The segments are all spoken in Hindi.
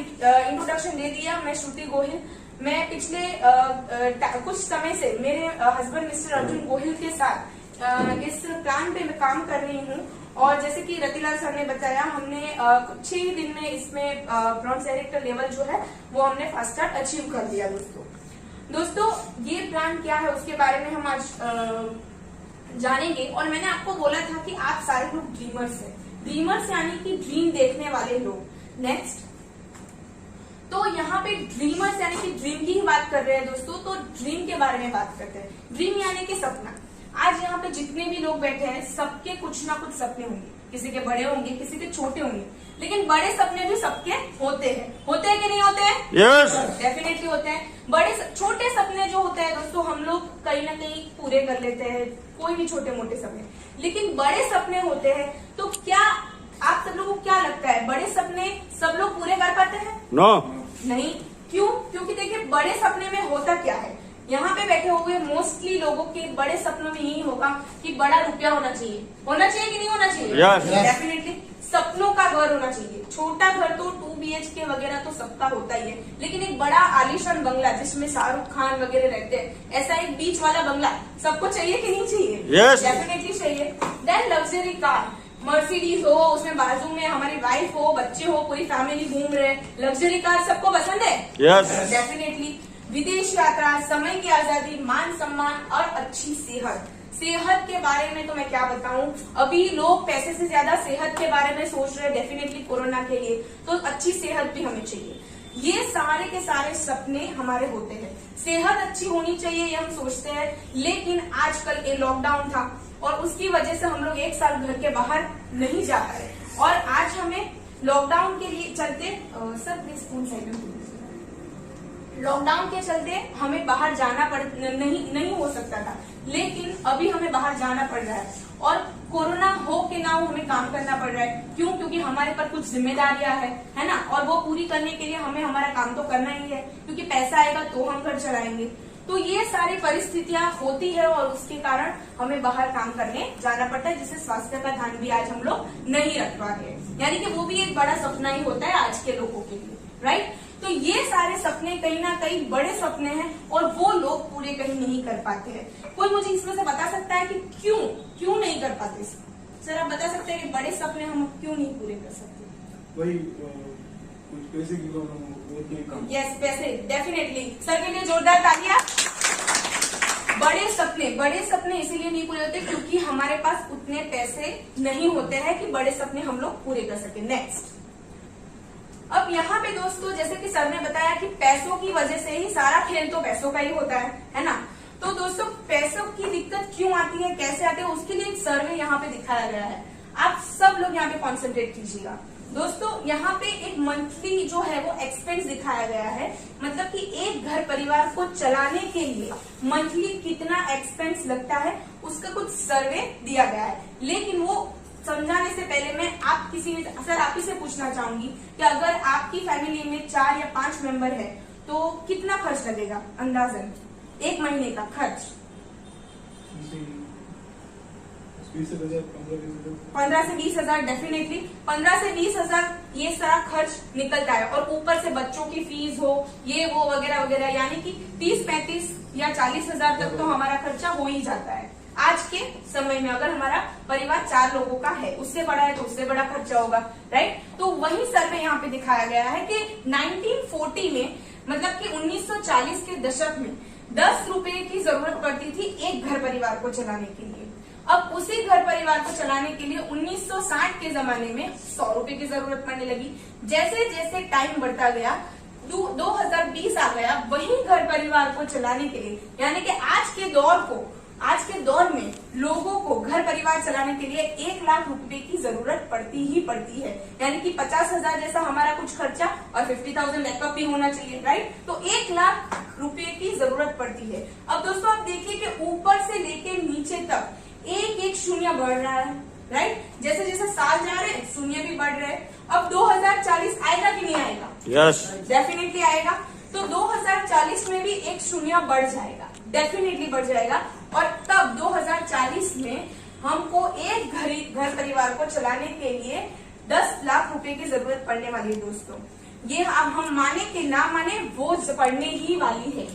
इंट्रोडक्शन दे दिया। मैं श्रुति गोहिल। मैं पिछले कुछ समय से मेरे हस्बैंड मिस्टर अर्जुन गोहिल के साथ इस प्लान पे मैं काम कर रही हूँ। और जैसे कि रतिलाल सर ने बताया, हमने कुछ ही दिन में इसमें ब्रॉन्ज डायरेक्टर लेवल जो है वो हमने फास्ट ट्रैक अचीव कर दिया। दोस्तों ये प्लान क्या है उसके बारे में हम आज जानेंगे। और मैंने आपको बोला था कि आप सारे लोग ड्रीमर्स हैं। ड्रीमर्स यानी कि ड्रीम देखने वाले लोग। नेक्स्ट, तो यहाँ पे ड्रीमर्स यानी कि ड्रीम की ही बात कर रहे हैं दोस्तों। तो ड्रीम के बारे में बात करते हैं। ड्रीम यानी कि सपना। आज यहाँ पे जितने भी लोग बैठे हैं सबके कुछ ना कुछ सपने होंगे। किसी के बड़े होंगे, किसी के छोटे होंगे, लेकिन बड़े सपने भी सबके होते हैं। होते हैं कि नहीं होते हैं? यस, डेफिनेटली होते हैं। छोटे सपने जो होते हैं दोस्तों, हम लोग कहीं ना कहीं पूरे कर लेते हैं, कोई भी छोटे मोटे सपने। लेकिन बड़े सपने होते हैं, तो क्या आप सब लोगों को क्या लगता है, बड़े सपने सब लोग पूरे कर पाते हैं? नो, नहीं। क्यों? क्योंकि देखिए बड़े सपने में होता क्या है, यहाँ पे बैठे हुए मोस्टली लोगों के बड़े सपनों में यही होगा कि बड़ा रुपया होना चाहिए। होना चाहिए कि नहीं होना चाहिए? Yes. डेफिनेटली। सपनों का घर होना चाहिए। छोटा घर तो 2 BHK वगैरह तो सबका होता ही है, लेकिन एक बड़ा आलीशान बंगला जिसमें शाहरुख खान वगैरह रहते हैं, ऐसा एक बीच वाला बंगला सबको चाहिए कि नहीं चाहिए? Yes. डेफिनेटली चाहिए। देन लग्जरी कार, मर्सिडीज हो, उसमें बाजू में हमारी वाइफ हो, बच्चे हो, पूरी फैमिली घूम रहे, लग्जरी कार सबको पसंद है? Yes, definitely. विदेश यात्रा, समय की आजादी, मान सम्मान और अच्छी सेहत। सेहत के बारे में तो मैं क्या बताऊं, अभी लोग पैसे से ज्यादा सेहत के बारे में सोच रहे हैं। डेफिनेटली कोरोना के लिए तो अच्छी सेहत भी हमें चाहिए। ये सारे के सारे सपने हमारे होते हैं। सेहत अच्छी होनी चाहिए ये हम सोचते हैं, लेकिन आजकल ये लॉकडाउन था और उसकी वजह से हम लोग 1 साल घर के बाहर नहीं जा पा रहे। और आज हमें लॉकडाउन के लिए चलते सर प्लीज फोन साइड में, लॉकडाउन के चलते हमें बाहर जाना नहीं हो सकता था, लेकिन अभी हमें बाहर जाना पड़ रहा है। और कोरोना हो के ना हो हमें काम करना पड़ रहा है। क्यों? क्योंकि हमारे पर कुछ जिम्मेदारियां है ना, और वो पूरी करने के लिए हमें हमारा काम तो करना ही है, क्योंकि पैसा आएगा तो हम घर चलाएंगे। तो ये सारी परिस्थितियां होती है और उसके कारण हमें बाहर काम करने जाना पड़ता है, जिससे स्वास्थ्य का ध्यान भी आज हम लोग नहीं रख पा रहे हैं। यानी कि वो भी एक बड़ा सपना ही होता है आज के लोगों के लिए, राइट। तो ये सारे सपने कहीं ना कहीं बड़े सपने हैं और वो लोग पूरे कहीं नहीं कर पाते हैं। कोई मुझे इसमें से बता सकता है कि क्यों नहीं कर पाते? सर आप बता सकते हैं कि बड़े सपने हम क्यों नहीं पूरे कर सकते? वही कुछ पैसे की प्रॉब्लम। यस, पैसे। डेफिनेटली। सर के लिए जोरदार तालियां। बड़े सपने इसीलिए नहीं पूरे होते क्योंकि हमारे पास उतने पैसे नहीं होते हैं कि बड़े सपने हम लोग पूरे कर सके। नेक्स्ट, अब यहाँ पे दोस्तों जैसे कि सर ने बताया कि पैसों की वजह से ही सारा खेल तो पैसों का ही होता है ना। तो दोस्तों पैसों की दिक्कत क्यों आती है, कैसे आती है, उसके लिए एक सर्वे यहाँ पे दिखाया गया है। आप सब लोग यहाँ पे कॉन्सेंट्रेट कीजिएगा। दोस्तों यहाँ पे एक मंथली जो है वो एक्सपेंस दिखाया गया है, मतलब कि एक घर परिवार को चलाने के लिए मंथली कितना एक्सपेंस लगता है उसका कुछ सर्वे दिया गया है। लेकिन वो समझाने से पहले मैं आप ही से पूछना चाहूंगी कि अगर आपकी फैमिली में 4 या 5 मेंबर है तो कितना खर्च लगेगा अंदाजन 1 महीने का खर्च? 15 से 20 हजार। डेफिनेटली 15 से 20 हजार ये सारा खर्च निकलता है। और ऊपर से बच्चों की फीस हो, ये वो वगैरह वगैरह, यानी कि 30, 35 या 40 हजार तक तो हमारा खर्चा हो ही जाता है आज के समय में। अगर हमारा परिवार 4 लोगों का है, उससे बड़ा है तो उससे बड़ा खर्चा होगा, राइट। तो वही सर्वे यहाँ पे दिखाया गया है कि 1940 में, मतलब कि 1940 के दशक में 10 रुपए की जरूरत पड़ती थी एक घर परिवार को चलाने के लिए। अब उसी घर परिवार को चलाने के लिए 1960 के जमाने में 100 रुपए की जरूरत पड़ने लगी। जैसे जैसे टाइम बढ़ता गया 2020 आ गया, वही घर परिवार को चलाने के लिए, यानी कि आज के दौर में लोगों को घर परिवार चलाने के लिए 1 लाख रुपए की जरूरत पड़ती है। यानी कि 50 हजार जैसा हमारा कुछ खर्चा और 50,000 बैकअप भी होना चाहिए, राइट। तो 1 लाख रुपए की जरूरत पड़ती है। अब दोस्तों आप देखिए कि ऊपर से लेके नीचे तक एक शून्य बढ़ रहा है, राइट। जैसे जैसे साल जा रहे हैं शून्य भी बढ़ रहे हैं। अब 2040 आएगा कि नहीं आएगा? यस, डेफिनेटली आएगा। तो 2040 में भी 1 शून्य बढ़ जाएगा, डेफिनेटली बढ़ जाएगा। और तब 2040 में हमको एक घर परिवार को चलाने के लिए 10 लाख रुपए की जरूरत पड़ने वाली है दोस्तों। ये अब हम माने कि ना माने वो पढ़ने ही वाली है।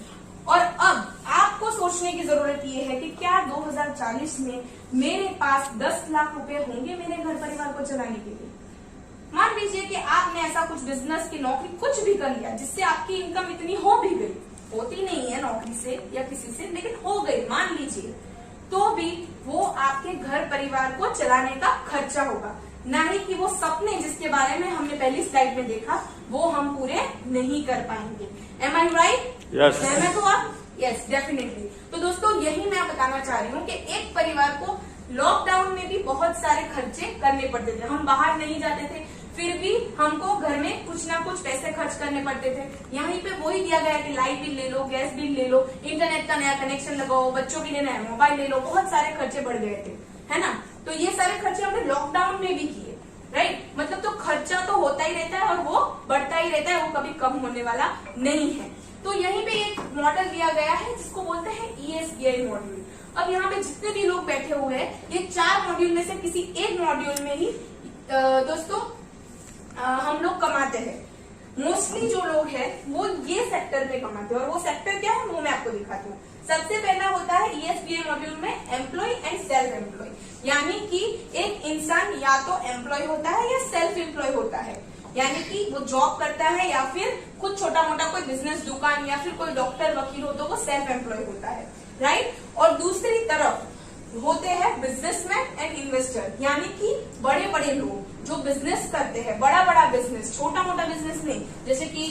और अब आपको सोचने की जरूरत ये है कि क्या 2040 में मेरे पास 10 लाख रुपए होंगे मेरे घर परिवार को चलाने के लिए। मान लीजिए कि आपने ऐसा कुछ बिजनेस की नौकरी कुछ भी कर लिया जिससे आपकी इनकम इतनी हो भी गई, होती नहीं है नौकरी से या किसी से, लेकिन हो गई मान लीजिए, तो भी वो आपके घर परिवार को चलाने का खर्चा होगा, ना ही कि वो सपने जिसके बारे में हमने पहली स्लाइड में देखा वो हम पूरे नहीं कर पाएंगे। एम आई राइट? Yes. सहमत हो आप? Yes definitely. तो दोस्तों यही मैं बताना चाह रही हूँ कि एक परिवार को लॉकडाउन में भी बहुत सारे खर्चे करने पड़ते थे, हम बाहर नहीं जाते थे, फिर भी हमको घर में कुछ ना कुछ पैसे खर्च करने पड़ते थे। यहीं पे वही दिया गया कि लाइट बिल ले लो, गैस बिल ले लो, इंटरनेट का नया कनेक्शन लगाओ, बच्चों के लिए नया मोबाइल ले लो, बहुत सारे खर्चे बढ़ गए थे, है ना। तो ये सारे खर्चे हमने लॉकडाउन में भी किए, राइट। मतलब तो खर्चा तो होता ही रहता है और वो बढ़ता ही रहता है, वो कभी कम होने वाला नहीं है। तो यहीं पे एक मॉडल दिया गया है जिसको बोलते हैं ESBI मॉड्यूल। अब यहाँ पे जितने भी लोग बैठे हुए हैं, ये 4 मॉड्यूल में से किसी एक मॉड्यूल में ही दोस्तों हम लोग कमाते हैं। मोस्टली जो लोग हैं वो ये सेक्टर में कमाते हैं, और वो सेक्टर क्या है वो मैं आपको दिखाती हूँ। सबसे पहला होता है ESBI मॉड्यूल में एम्प्लॉय एंड सेल्फ एम्प्लॉय, यानी कि एक इंसान या तो एम्प्लॉय होता है या सेल्फ एम्प्लॉय होता है, यानी कि वो जॉब करता है या फिर कुछ छोटा मोटा कोई बिजनेस, दुकान, या फिर कोई डॉक्टर वकील हो तो वो सेल्फ एम्प्लॉय होता है, राइट। और दूसरी तरफ होते हैं बिजनेसमैन एंड इन्वेस्टर, यानी कि बड़े बड़े लोग जो बिजनेस करते हैं, बड़ा बड़ा बिजनेस, छोटा मोटा बिजनेस नहीं, जैसे कि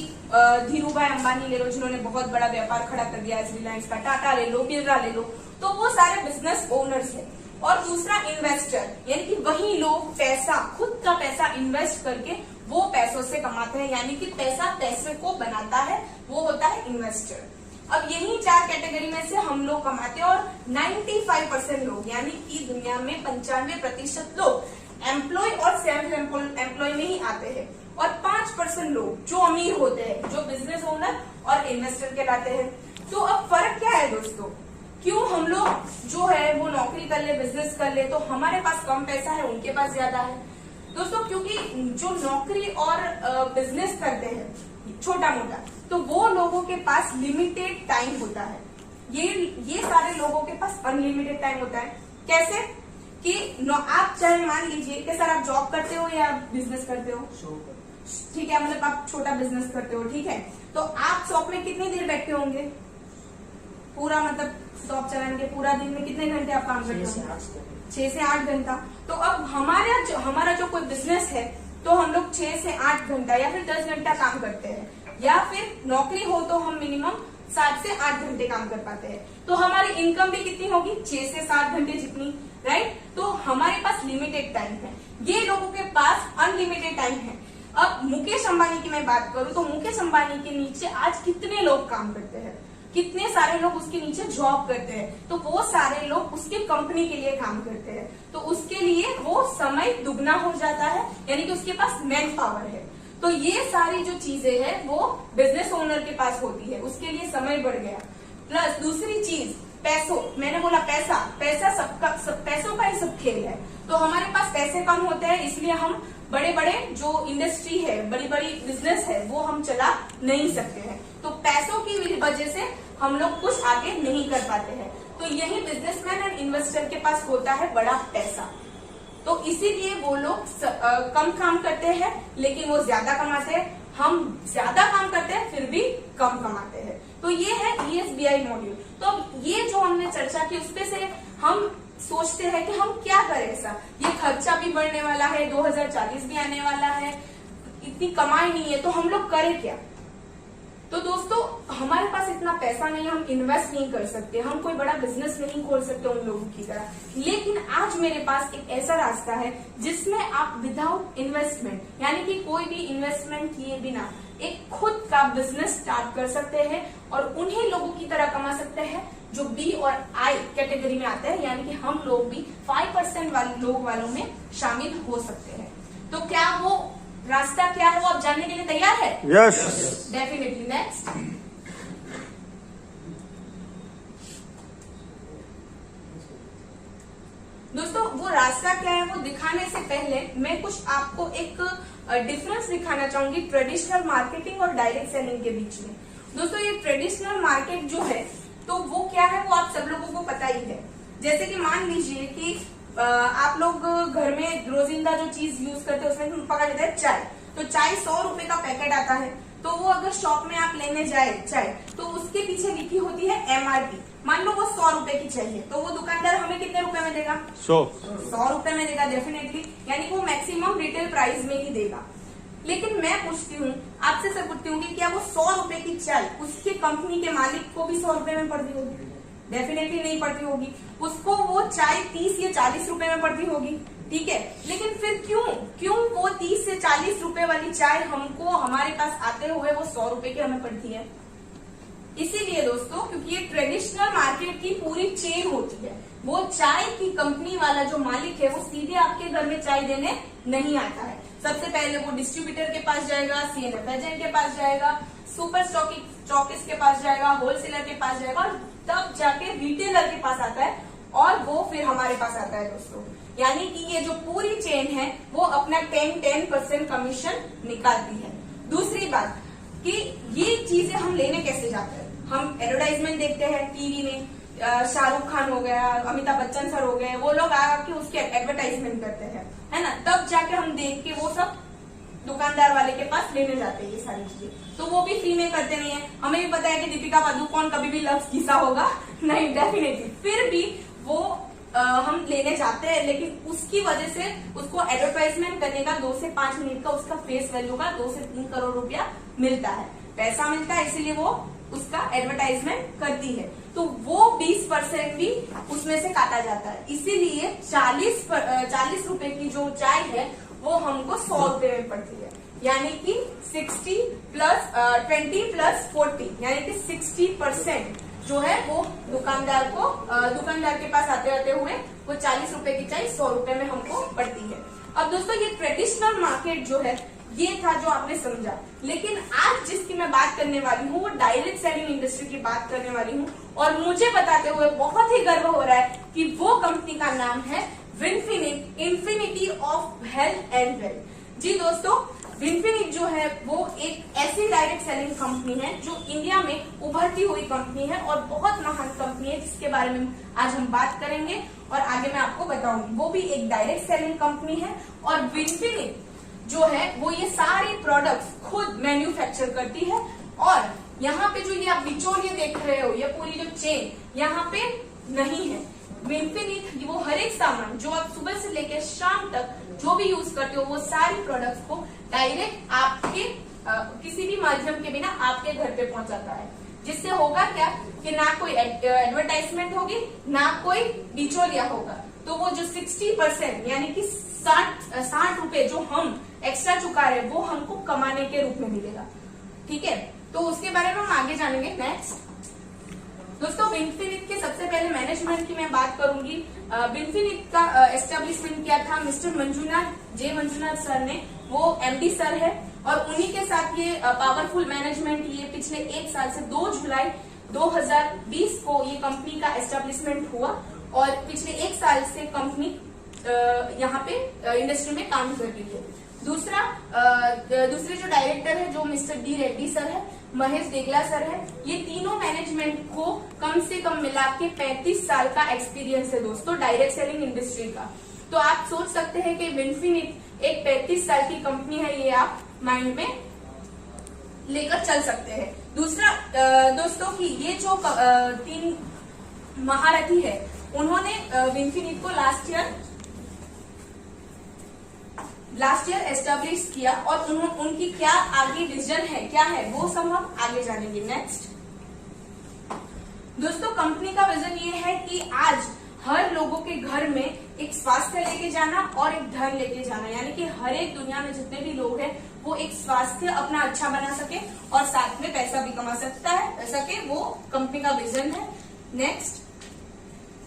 धीरू भाई अंबानी ले लो जिन्होंने बहुत बड़ा व्यापार खड़ा कर दिया रिलायंस का, टाटा ले लो, बिरला ले लो, तो वो सारे बिजनेस ओनर्स है। और दूसरा इन्वेस्टर, यानी कि वही लोग पैसा, खुद का पैसा इन्वेस्ट करके वो पैसों से कमाते हैं, यानी कि पैसा पैसे को बनाता है, वो होता है इन्वेस्टर। अब यही 4 कैटेगरी में से हम लोग कमाते हैं, और 95% लोग, यानी कि दुनिया में 95% लोग एम्प्लॉय और सेल्फ एम्प्लॉय में ही आते हैं, और 5% लोग जो अमीर होते हैं, जो बिजनेस ओनर और इन्वेस्टर कहलाते हैं। तो अब फर्क क्या है दोस्तों, क्यों हम लोग जो है वो नौकरी कर ले, बिजनेस कर ले, तो हमारे पास कम पैसा है, उनके पास ज्यादा है दोस्तों। क्योंकि जो नौकरी और बिजनेस करते हैं छोटा मोटा, तो वो लोगों के पास लिमिटेड टाइम होता है, ये सारे लोगों के पास अनलिमिटेड टाइम होता है। कैसे कि आप चाहे मान लीजिए कि सर आप जॉब करते हो या बिजनेस करते हो, ठीक है, मतलब आप छोटा बिजनेस करते हो, ठीक है, तो आप शॉप में कितनी देर बैठते होंगे, पूरा मतलब शॉप चलाने के पूरा दिन में कितने घंटे आप काम करते हो? 6 से 8 घंटा। तो अब हमारा जो कोई बिजनेस है, तो हम लोग 6 से 8 घंटा या फिर 10 घंटा काम करते हैं, या फिर नौकरी हो तो हम मिनिमम 7 से 8 घंटे काम कर पाते हैं। तो हमारी इनकम भी कितनी होगी? 6 से 7 घंटे जितनी, राइट। तो हमारे पास लिमिटेड टाइम है, ये लोगों के पास अनलिमिटेड टाइम है। अब मुकेश अंबानी की मैं बात करूं तो मुकेश अंबानी के नीचे आज कितने लोग काम करते हैं, कितने सारे लोग उसके नीचे जॉब करते हैं, तो वो सारे लोग उसके कंपनी के लिए काम करते हैं, तो उसके लिए वो समय दुगना हो जाता है, यानी कि उसके पास मैन पावर है। तो ये सारी जो चीजें हैं वो बिजनेस ओनर के पास होती है, उसके लिए समय बढ़ गया। प्लस दूसरी चीज पैसों, मैंने बोला पैसा पैसों का ही सब खेल है। तो हमारे पास पैसे कम होते हैं, इसलिए हम बड़े बड़े जो इंडस्ट्री है, बड़ी बड़ी बिजनेस है, वो हम चला नहीं सकते हैं। तो पैसों की वजह से हम लोग कुछ आगे नहीं कर पाते हैं। तो यही बिजनेसमैन एंड इन्वेस्टर के पास होता है बड़ा पैसा, तो इसीलिए वो लोग कम काम करते हैं लेकिन वो ज्यादा कमाते हैं। हम ज्यादा काम करते हैं फिर भी कम कमाते हैं। तो ये है ESBI मॉड्यूल। तो अब ये जो हमने चर्चा की उसपे से हम सोचते हैं कि हम क्या करें ऐसा, ये खर्चा भी बढ़ने वाला है, 2040 भी आने वाला है, इतनी कमाई नहीं है, तो हम लोग करें क्या। तो दोस्तों हमारे पास इतना पैसा नहीं, हम इन्वेस्ट नहीं कर सकते, हम कोई बड़ा बिजनेस नहीं खोल सकते उन लोगों की तरह। लेकिन आज मेरे पास एक ऐसा रास्ता है जिसमें आप विदाउट इन्वेस्टमेंट, यानी कि कोई भी इन्वेस्टमेंट किए बिना एक खुद का बिजनेस स्टार्ट कर सकते हैं और उन्हीं लोगों की तरह कमा सकते हैं जो B और I कैटेगरी में आते हैं, यानी कि हम लोग भी 5% वालों में शामिल हो सकते हैं। तो क्या वो रास्ता क्या है वो आप जानने के लिए तैयार है? Yes, definitely. नेक्स्ट, दोस्तों वो रास्ता क्या है वो दिखाने से पहले मैं कुछ आपको एक डिफरेंस दिखाना चाहूंगी ट्रेडिशनल मार्केटिंग और डायरेक्ट सेलिंग के बीच में। दोस्तों ये ट्रेडिशनल मार्केट जो है तो वो क्या है वो आप सब लोगों को पता ही है। जैसे कि मान लीजिए कि आप लोग घर में रोजिंदा जो चीज यूज करते हैं उसमें पकड़ लेते हैं चाय, तो चाय 100 रुपए का पैकेट आता है, तो वो अगर शॉप में आप लेने जाए चाय तो उसके पीछे लिखी होती है MRP। मान लो वो 100 रुपए की चाहिए तो वो दुकानदार हमें कितने रुपए में देगा? 100 रुपए में देगा डेफिनेटली, यानी वो मैक्सिमम रिटेल प्राइस में ही देगा। लेकिन मैं पूछती हूँ आपसे सर पूछती हूँ कि क्या वो 100 रुपए की चाय उसके कंपनी के मालिक को भी 100 रुपए में पड़ती होगी? डेफिनेटली नहीं पड़ती होगी, उसको वो चाय 30 या 40 रुपए में पड़ती होगी। ठीक है, लेकिन फिर क्यों वो 30 से 40 रुपए वाली चाय हमको हमारे पास आते हुए वो 100 रुपए की हमें पड़ती है? इसीलिए दोस्तों क्योंकि ये ट्रेडिशनल मार्केट की पूरी चेन होती है। वो चाय की कंपनी वाला जो मालिक है वो सीधे आपके घर में चाय देने नहीं आता है। सबसे पहले वो डिस्ट्रीब्यूटर के पास जाएगा, CNF एजेंट के पास जाएगा, सुपर स्टॉकिस्ट के पास जाएगा, होलसेलर के पास जाएगा और तब जाके रिटेलर के पास आता है और वो फिर हमारे पास आता है दोस्तों। यानी कि ये जो पूरी चेन है वो अपना 10% कमीशन निकालती है। दूसरी बात कि ये चीजें हम लेने कैसे जाते हैं, हम एडवर्टाइजमेंट देखते हैं टीवी में, शाहरुख खान हो गया, अमिताभ बच्चन सर हो गए, वो लोग आके उसके एडवर्टाइजमेंट करते हैं, है ना, तब जाके हम देख के वो सब दुकानदार वाले के पास लेने जाते हैं ये सारी चीजें। तो वो भी फ्री में करते नहीं है। हमें भी पता है कि दीपिका पादुकोण कभी भी लव्स घिसा होगा नहीं, डेफिनेटली फिर भी वो हम लेने जाते हैं, लेकिन उसकी वजह से उसको एडवर्टाइजमेंट करने का 2 से 5 मिनट का उसका फेस वैल्यू का 2 से 3 करोड़ रुपया मिलता है, पैसा मिलता है, इसीलिए वो उसका एडवर्टाइजमेंट करती है। तो वो 20% भी उसमें से काटा जाता है। इसीलिए 40 रुपए की जो चाय है वो हमको 100 रुपए में पड़ती है, यानी कि 20 + 40 यानी कि 60% जो है वो दुकानदार के पास आते हुए वो 40 रुपए की चाय 100 रुपए में हमको पड़ती है। अब दोस्तों ये ट्रेडिशनल मार्केट जो है ये था जो आपने समझा, लेकिन आज जिसकी मैं बात करने वाली हूँ वो डायरेक्ट सेलिंग इंडस्ट्री की बात करने वाली हूँ और मुझे बताते हुए बहुत ही गर्व हो रहा है कि वो कंपनी का नाम है Winfinit, infinity of health and wealth. जी दोस्तों, विनफिनिट जो है वो एक ऐसी डायरेक्ट सेलिंग कंपनी है जो इंडिया में उभरती हुई कंपनी है और बहुत महान कंपनी है जिसके बारे में आज हम बात करेंगे और आगे मैं आपको बताऊंगी। वो भी एक डायरेक्ट सेलिंग कंपनी है और विनफिनिट जो है वो ये सारे प्रोडक्ट्स खुद मैन्युफैक्चर करती है। और यहाँ पे जो ये आप बिचौलिए देख रहे हो, ये पूरी जो चेन यहाँ पे नहीं है। विनफिनिट वो हर एक सामान जो आप सुबह से लेकर शाम तक जो भी यूज करते हो वो सारी प्रोडक्ट्स को डायरेक्ट आपके किसी भी माध्यम के बिना आपके घर पे पहुंचाता है, जिससे होगा क्या कि ना कोई एडवर्टाइजमेंट होगी ना कोई बिचौलिया होगा। तो वो जो 60% यानी कि 60 रुपए जो हम एक्स्ट्रा चुका रहे हैं वो हमको कमाने के रूप में मिलेगा। ठीक है, तो उसके बारे में हम आगे जानेंगे। नेक्स्ट दोस्तों, विनफिनिट के सबसे पहले मैनेजमेंट की मैं बात करूंगी। विनफिनिट का एस्टेब्लिशमेंट किया था मिस्टर मंजुनाथ सर ने, वो MD सर है और उन्हीं के साथ ये पावरफुल मैनेजमेंट ये पिछले 1 साल से 2 जुलाई 2020 को ये कंपनी का एस्टेब्लिशमेंट हुआ और पिछले 1 साल से कंपनी यहाँ पे इंडस्ट्री में काम कर रही है। दूसरे जो डायरेक्टर है जो मिस्टर D रेड्डी सर है, महेश देगला सर है, ये तीनों मैनेजमेंट को कम से कम मिला के 35 साल का एक्सपीरियंस है दोस्तों डायरेक्ट सेलिंग इंडस्ट्री का। तो आप सोच सकते हैं कि विनफिनिट एक 35 साल की कंपनी है, ये आप माइंड में लेकर चल सकते हैं। दूसरा दोस्तों कि ये जो 3 महारथी है उन्होंने विनफिनिट को लास्ट ईयर एस्टेब्लिश किया और उनकी क्या आगे विजन है, क्या है वो सब हम आगे जानेंगे। नेक्स्ट दोस्तों, कंपनी का विजन ये है कि आज हर लोगों के घर में एक स्वास्थ्य लेके जाना और एक धन लेके जाना, यानी कि हर एक दुनिया में जितने भी लोग हैं वो एक स्वास्थ्य अपना अच्छा बना सके और साथ में पैसा भी कमा सके, वो कंपनी का विजन है। नेक्स्ट,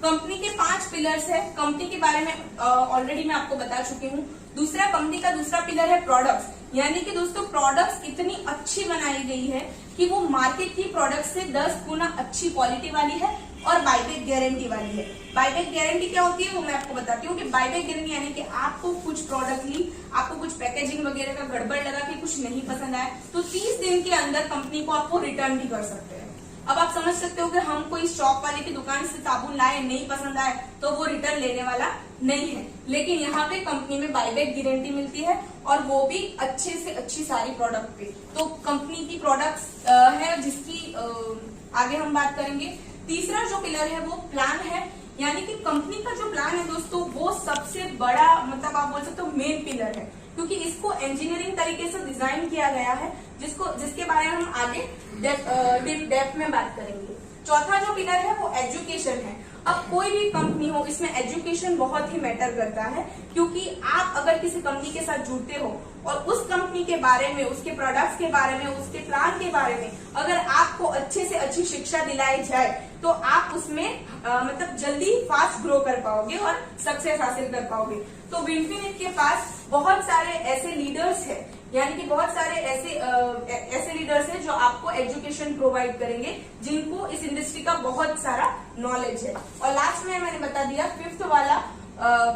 कंपनी के 5 पिलर्स है। कंपनी के बारे में ऑलरेडी मैं आपको बता चुकी हूँ। कंपनी का दूसरा पिलर है प्रोडक्ट्स, यानी कि दोस्तों प्रोडक्ट्स इतनी अच्छी बनाई गई है कि वो मार्केट की प्रोडक्ट से 10 गुना अच्छी क्वालिटी वाली है और बाईबैक गारंटी वाली है। बाईबैक गारंटी क्या होती है वो मैं आपको बताती हूँ कि बाईबैक गारंटी यानी कि आपको कुछ प्रोडक्ट ली, आपको कुछ पैकेजिंग वगैरह का गड़बड़ लगा कि कुछ नहीं पसंद आया तो 30 दिन के अंदर कंपनी को आपको रिटर्न भी कर सकते हैं। अब आप समझ सकते हो कि हम कोई शॉप वाले की दुकान से साबुन लाए, नहीं पसंद आए तो वो रिटर्न लेने वाला नहीं है, लेकिन यहाँ पे कंपनी में बाईबैक गारंटी मिलती है और वो भी अच्छे से अच्छी सारी प्रोडक्ट पे। तो कंपनी की प्रोडक्ट्स है जिसकी आगे हम बात करेंगे। तीसरा जो पिलर है वो प्लान है, यानी कि कंपनी का जो प्लान है दोस्तों वो सबसे बड़ा मतलब आप बोल सकते हो मेन पिलर है, क्योंकि इसको इंजीनियरिंग तरीके से डिजाइन किया गया है जिसके बारे में हम आगे डेप्थ में बात करेंगे। चौथा जो पिलर है वो एजुकेशन है। अब कोई भी कंपनी हो इसमें एजुकेशन बहुत ही मैटर करता है, क्योंकि आप अगर किसी कंपनी के साथ जुड़ते हो और उस कंपनी के बारे में, उसके प्रोडक्ट्स के बारे में, उसके प्लान के बारे में अगर आपको अच्छे से अच्छी शिक्षा दिलाई जाए तो आप उसमें मतलब जल्दी फास्ट ग्रो कर पाओगे और सक्सेस हासिल कर पाओगे। तो विनफिनिट के पास बहुत सारे ऐसे लीडर्स हैं, यानी कि बहुत सारे ऐसे लीडर्स हैं जो आपको एजुकेशन प्रोवाइड करेंगे, जिनको इस इंडस्ट्री का बहुत सारा नॉलेज है। और लास्ट में मैंने बता दिया फिफ्थ वाला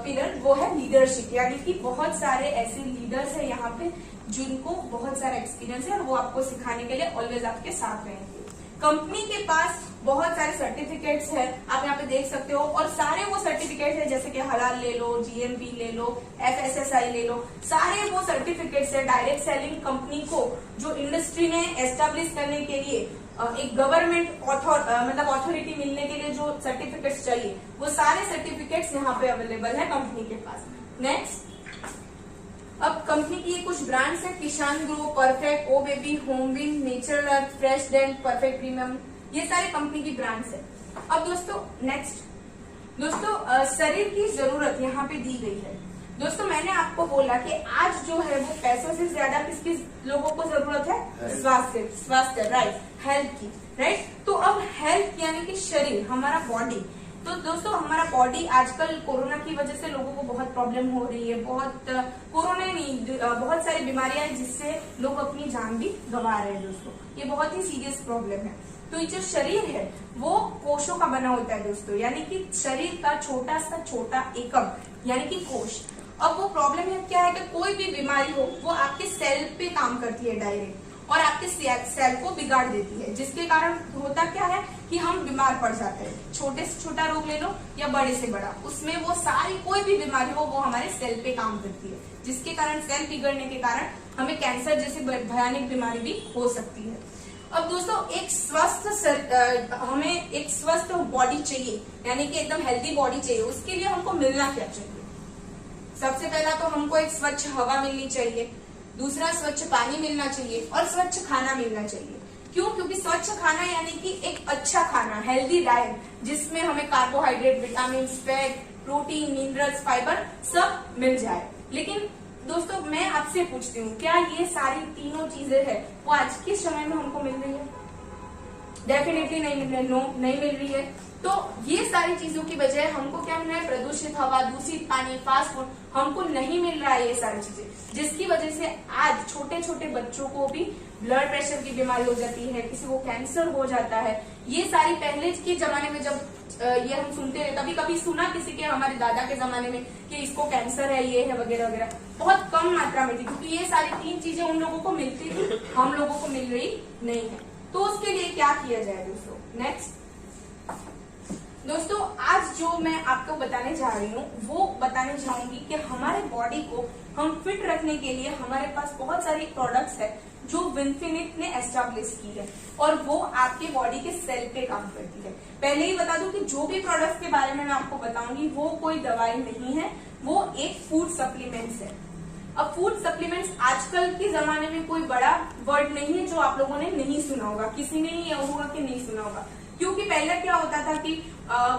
पिलर वो है लीडरशिप, यानी कि बहुत सारे ऐसे लीडर्स हैं यहाँ पे जिनको बहुत सारा एक्सपीरियंस है और वो आपको सिखाने के लिए ऑलवेज आपके साथ रहेंगे। कंपनी के पास बहुत सारे सर्टिफिकेट्स है, आप यहाँ पे देख सकते हो, और सारे वो सर्टिफिकेट्स है जैसे कि हलाल ले लो, जीएमपी ले लो, FSSAI ले लो, सारे वो सर्टिफिकेट्स है डायरेक्ट सेलिंग कंपनी को जो इंडस्ट्री में एस्टेब्लिश करने के लिए एक गवर्नमेंट मतलब अथॉरिटी मिलने के लिए जो सर्टिफिकेट्स चाहिए वो सारे सर्टिफिकेट्स यहाँ पे अवेलेबल है कंपनी के पास। नेक्स्ट, अब कंपनी की ये कुछ ब्रांड्स है, किसान ग्रो, परफेक्ट, ओ बेबी, होमविन, नेचुरल अर्थ, फ्रेश डेंट, परफेक्ट प्रीमियम, ये सारे कंपनी की ब्रांड्स है। अब दोस्तों नेक्स्ट दोस्तों शरीर की जरूरत यहाँ पे दी गई है। दोस्तों मैंने आपको बोला कि आज जो है वो पैसों से ज्यादा किसकी लोगों को जरूरत है? स्वास्थ्य राइट, हेल्थ की राइट। तो अब हेल्थ यानी कि शरीर, हमारा बॉडी। तो दोस्तों हमारा बॉडी आजकल कोरोना की वजह से लोगों को बहुत प्रॉब्लम हो रही है, कोरोना नहीं बहुत सारी बीमारियां हैं जिससे लोग अपनी जान भी गंवा रहे हैं दोस्तों, ये बहुत ही सीरियस प्रॉब्लम है। तो ये जो शरीर है वो कोशों का बना होता है दोस्तों, यानी कि शरीर का छोटा सा छोटा एकम यानी कि कोश। अब वो प्रॉब्लम है क्या है कि कोई भी बीमारी हो वो आपके सेल पे काम करती है डायरेक्ट और आपके सेल को बिगाड़ देती है, जिसके कारण होता क्या है कि हम बीमार पड़ जाते हैं। छोटे से छोटा रोग ले लो या बड़े से बड़ा, उसमें वो सारी कोई भी बीमारी हो वो हमारे सेल पे काम करती है, जिसके कारण सेल बिगड़ने के कारण हमें कैंसर जैसी भयानक बीमारी भी हो सकती है। अब दोस्तों हमें एक स्वस्थ बॉडी चाहिए, यानी कि एकदम हेल्दी बॉडी चाहिए। उसके लिए हमको मिलना क्या चाहिए? सबसे पहला तो हमको एक स्वच्छ हवा मिलनी चाहिए, दूसरा स्वच्छ पानी मिलना चाहिए और स्वच्छ खाना मिलना चाहिए। क्यों? क्योंकि स्वच्छ खाना यानी कि एक अच्छा खाना, हेल्दी डाइट, जिसमें हमें carbohydrate, vitamin, fat, protein, minerals, fibre सब मिल जाए। लेकिन दोस्तों मैं आपसे पूछती हूँ, क्या ये सारी तीनों चीजें हैं वो आज के समय में हमको मिल रही है? डेफिनेटली नहीं मिल रही, नहीं मिल रही है। तो ये सारी चीजों की बजाय हमको क्या मिल रहा है? प्रदूषित हवा, दूषित पानी, फास्ट फूड, हमको नहीं मिल रहा है ये सारी चीजें, जिसकी वजह से आज छोटे छोटे बच्चों को भी ब्लड प्रेशर की बीमारी हो जाती है, किसी को कैंसर हो जाता है। ये सारी पहले के जमाने में जब ये हम सुनते हैं, कभी कभी सुना किसी के, हमारे दादा के जमाने में कि इसको कैंसर है, ये है वगैरह वगैरह, बहुत कम मात्रा में थी, क्योंकि ये सारी तीन चीजें उन लोगों को मिलती थी, हम लोगों को मिल रही नहीं है। तो उसके लिए क्या किया जाए दोस्तों? नेक्स्ट दोस्तों, आज जो मैं आपको बताने जा रही हूँ वो बताने जाऊंगी कि हमारे बॉडी को हम फिट रखने के लिए हमारे पास बहुत सारी प्रोडक्ट्स है जो विनफिनिट ने एस्टेब्लिश की है और वो आपके बॉडी के सेल पे काम करती है। पहले ही बता दूं कि जो भी प्रोडक्ट्स के बारे में मैं आपको बताऊंगी वो कोई दवाई नहीं है, वो एक फूड सप्लीमेंट्स है। अब फूड सप्लीमेंट्स आजकल के जमाने में कोई बड़ा वर्ड नहीं है जो आप लोगों ने नहीं सुना होगा, किसी ने ही यह होगा कि नहीं सुना होगा, क्योंकि पहले क्या होता था कि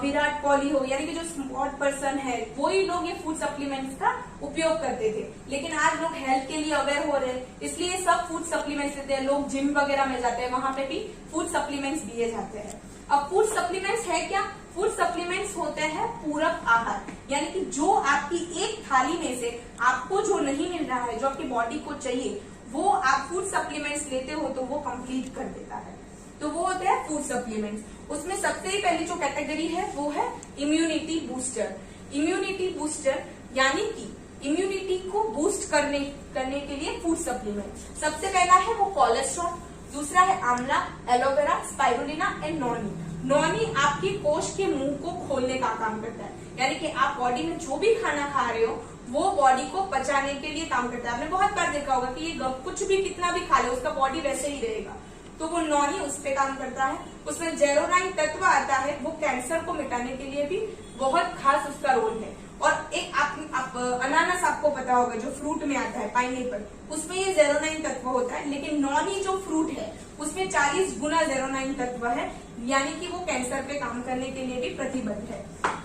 विराट कोहली हो, यानी कि जो स्पोर्ट पर्सन है वही लोग ये फूड सप्लीमेंट्स का उपयोग करते थे। लेकिन आज लोग हेल्थ के लिए अवेयर हो रहे हैं, इसलिए सब फूड सप्लीमेंट्स लेते हैं। लोग जिम वगैरह में जाते हैं, वहां पे भी फूड सप्लीमेंट्स दिए जाते हैं। अब फूड सप्लीमेंट्स है क्या? फूड सप्लीमेंट्स होते हैं पूरक आहार, यानी कि जो आपकी एक थाली में से आपको जो नहीं मिल रहा है, जो आपकी बॉडी को चाहिए, वो आप फूड सप्लीमेंट्स लेते हो तो वो कंप्लीट कर देता है। तो वो होते हैं फूड सप्लीमेंट्स। उसमें सबसे पहली जो कैटेगरी है वो है इम्यूनिटी बूस्टर। इम्यूनिटी बूस्टर यानी कि इम्यूनिटी को बूस्ट करने के लिए फूड सप्लीमेंट। सबसे पहला है वो कोलेस्ट्रॉल, दूसरा है आंवला, aloe vera, spirulina and Noni. Noni आपके कोश के मुंह को खोलने का काम करता है, यानी कि आप बॉडी में जो भी खाना खा रहे हो वो बॉडी को पचाने के लिए काम करता है। आपने बहुत बार देखा होगा कि ये कुछ भी कितना भी खा ले उसका बॉडी वैसे ही रहेगा, तो वो नॉनी उस पे काम करता है। उसमें जेरोनाइन तत्व आता है, वो कैंसर को मिटाने के लिए भी बहुत खास उसका रोल है। और एक आप अनानास आपको पता होगा जो फ्रूट में आता है, पाइनएप्पल, उसमें ये जेरोनाइन तत्व होता है, लेकिन नॉनी जो फ्रूट है उसमें 40 गुना जेरोनाइन तत्व है, यानी कि वो कैंसर पे काम करने के लिए भी प्रतिबद्ध है।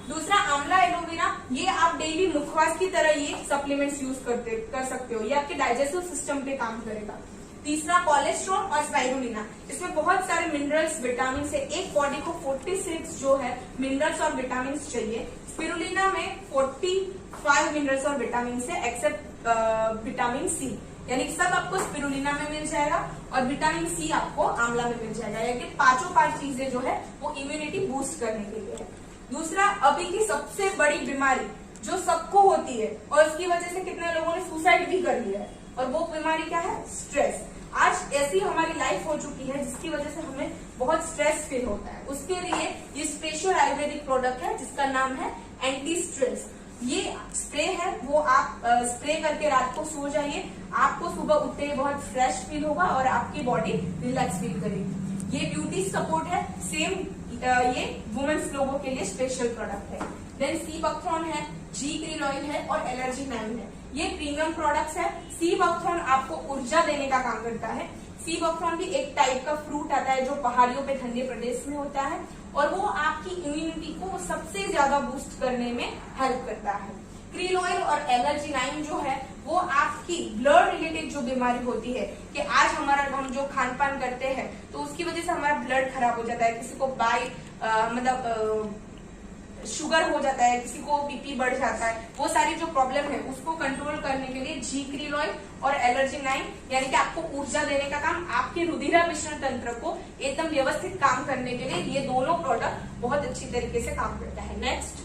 दूसरा आंवला, एलोवेरा, ये आप डेली मुखवास की तरह ये सप्लीमेंट्स यूज कर सकते हो, ये आपके डाइजेस्टिव सिस्टम पे काम करेगा। तीसरा कोलेस्ट्रॉल और स्पाइरुलिना, इसमें बहुत सारे मिनरल्स, विटामिन है। एक बॉडी को 46 जो है मिनरल्स और विटामिन चाहिए। स्पिरुलिना में 45 मिनरल्स और विटामिन है, एक्सेप्ट विटामिन सी, यानी कि सब आपको स्पिरुलिना में मिल जाएगा और विटामिन सी आपको आंवला में मिल जाएगा। यानी पांचों 5 चीजें जो है वो इम्यूनिटी बूस्ट करने के लिए है। दूसरा, अभी की सबसे बड़ी बीमारी जो सबको होती है और उसकी वजह से कितने लोगों ने सुसाइड भी कर लिया है, और वो बीमारी क्या है? स्ट्रेस। आज ऐसी हमारी लाइफ हो चुकी है जिसकी वजह से हमें बहुत स्ट्रेस फील होता है। उसके लिए ये स्पेशल आयुर्वेदिक प्रोडक्ट है जिसका नाम है एंटी स्ट्रेस। ये स्प्रे है, वो आप स्प्रे करके रात को सो जाइए, आपको सुबह उठते ही बहुत फ्रेश फील होगा और आपकी बॉडी रिलैक्स फील करेगी। ये ब्यूटी सपोर्ट है, सेम ये वुमेन्स लोगों के लिए स्पेशल प्रोडक्ट है। देन सी बकथ्रॉन है, जी क्रिल ऑयल है और एलर्जी नाइन है। ये प्रीमियम प्रोडक्ट्स है। सी बकथ्रॉन आपको ऊर्जा देने का काम करता है। सी बकथ्रॉन भी एक टाइप का फ्रूट आता है जो पहाड़ियों पे ठंडे प्रदेश में होता है, और वो आपकी इम्यूनिटी को सबसे ज्यादा बूस्ट करने में हेल्प करता है। क्रिल ऑयल और एलर्जी नाइन जो है वो आपकी ब्लड रिलेटेड जो बीमारी होती है कि आज हम जो खान पान करते हैं तो उसकी वजह से हमारा ब्लड खराब हो जाता है, किसी को शुगर हो जाता है, किसी को बीपी बढ़ जाता है, वो सारी जो प्रॉब्लम है उसको कंट्रोल करने के लिए जी क्रिल ऑयल और एलर्जी नाइन, यानी कि आपको ऊर्जा देने का काम, आपके रुधिराभिसरण तंत्र को एकदम व्यवस्थित काम करने के लिए ये दोनों प्रोडक्ट बहुत अच्छी तरीके से काम करता है। नेक्स्ट,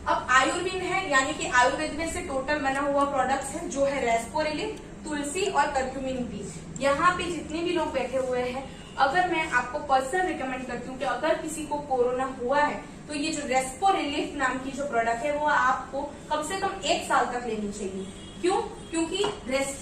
अब आयुर्वेद है, यानी कि आयुर्वेद में से टोटल बना हुआ प्रोडक्ट्स है जो है रेस्पोरिलिन, तुलसी और कर्क्यूमिन टी। यहाँ पे जितने भी लोग बैठे हुए हैं, अगर मैं आपको पर्सनल रिकमेंड करती हूँ कि अगर किसी को कोरोना हुआ है तो ये जो रेस्पोरिलिफ नाम की जो प्रोडक्ट है वो आपको कम से कम 1 साल तक लेनी चाहिए। क्यों? क्योंकि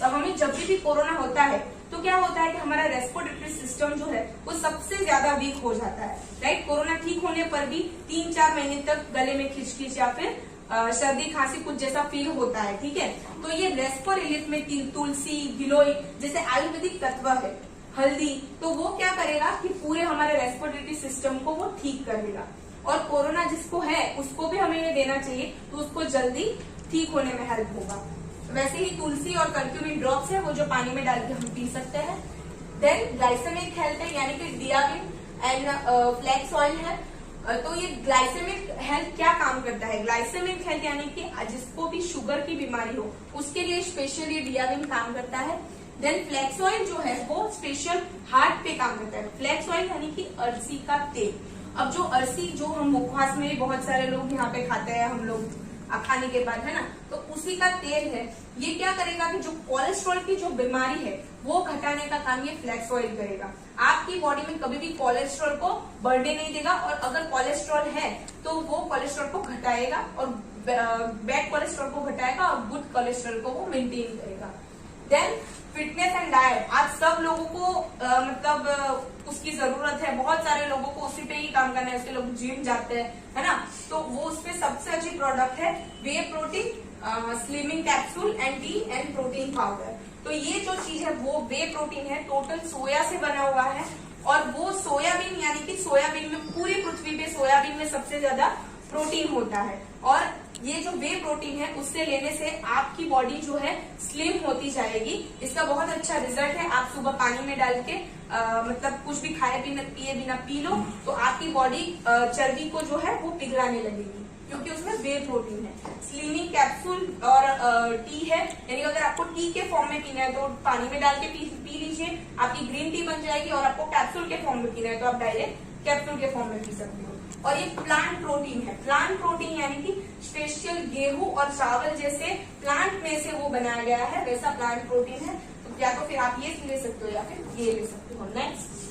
हमें जब भी कोरोना होता है तो क्या होता है कि हमारा रेस्पिरेटरी सिस्टम जो है वो सबसे ज्यादा वीक हो जाता है, राइट। कोरोना ठीक होने पर भी 3-4 महीने तक गले में खिंचखिंच या फिर सर्दी खांसी कुछ जैसा फील होता है, ठीक है। तो ये रेस्पोरिलिफ में तुलसी, गिलोय जैसे आयुर्वेदिक तत्व है, हल्दी, तो वो क्या करेगा कि पूरे हमारे रेस्पिरेटरी सिस्टम को वो ठीक करेगा, और कोरोना जिसको है उसको भी हमें ये देना चाहिए तो उसको जल्दी ठीक होने में हेल्प होगा। वैसे ही तुलसी और कर्क्यूमिन ड्रॉप्स है वो जो पानी में डाल के हम पी सकते हैं। देन ग्लाइसेमिक हेल्थ है, यानी कि डियाबिन एंड फ्लैक्स ऑयल है। तो ये ग्लाइसेमिक हेल्थ क्या काम करता है? ग्लाइसेमिक हेल्थ यानी कि जिसको भी शुगर की बीमारी हो उसके लिए स्पेशली डियाबिन काम करता है। देन फ्लैक्स ऑयल जो है वो स्पेशल हार्ट पे काम करता है। फ्लैक्स ऑयल यानी कि अरसी का तेल। अब जो अरसी जो हम मुखवास में बहुत सारे लोग यहाँ पे खाते हैं, हम लोग खाने के बाद, है ना, तो उसी का तेल है। ये क्या करेगा कि जो कोलेस्ट्रॉल की जो बीमारी है वो घटाने का काम ये फ्लैक्स ऑयल करेगा। आपकी बॉडी में कभी भी कोलेस्ट्रॉल को बढ़ने नहीं देगा, और अगर कोलेस्ट्रॉल है तो वो कोलेस्ट्रॉल को घटाएगा और बैड कोलेस्ट्रॉल को घटाएगा और गुड कोलेस्ट्रॉल को वो मेंटेन करेगा। देन फिटनेस एंड डाइट, आज सब लोगों को उसकी जरूरत है, बहुत सारे लोगों को उसी पे ही काम करना है, उसके लोग जिम जाते हैं, है ना, तो वो उसपे सबसे अच्छी प्रोडक्ट है whey protein slimming capsule and tea and protein powder. तो ये जो चीज है वो वे प्रोटीन है, टोटल सोया से बना हुआ है, और वो सोयाबीन, यानी कि सोयाबीन में पूरी पृथ्वी पे सोयाबीन में सबसे ज्यादा प्रोटीन होता है, और ये जो वे प्रोटीन है उससे लेने से आपकी बॉडी जो है स्लिम होती जाएगी। इसका बहुत अच्छा रिजल्ट है। आप सुबह पानी में डाल के मतलब कुछ भी खाए पिए बिना पी लो तो आपकी बॉडी चर्बी को जो है वो पिघलाने लगेगी, क्योंकि उसमें वे प्रोटीन है। स्लिमिंग कैप्सूल और टी है, यानी अगर आपको टी के फॉर्म में पीना है तो पानी में डाल के पी लीजिए, आपकी ग्रीन टी बन जाएगी। और आपको कैप्सूल के फॉर्म में पीना है तो आप डायरेक्ट कैप्सूल के फॉर्म में पी सकते हो। और ये प्लांट प्रोटीन है। प्लांट प्रोटीन यानी कि स्पेशल गेहूं और चावल जैसे प्लांट में से वो बनाया गया है, वैसा प्लांट प्रोटीन है। तो या तो फिर आप ये ले सकते हो या फिर ये ले सकते हो। Next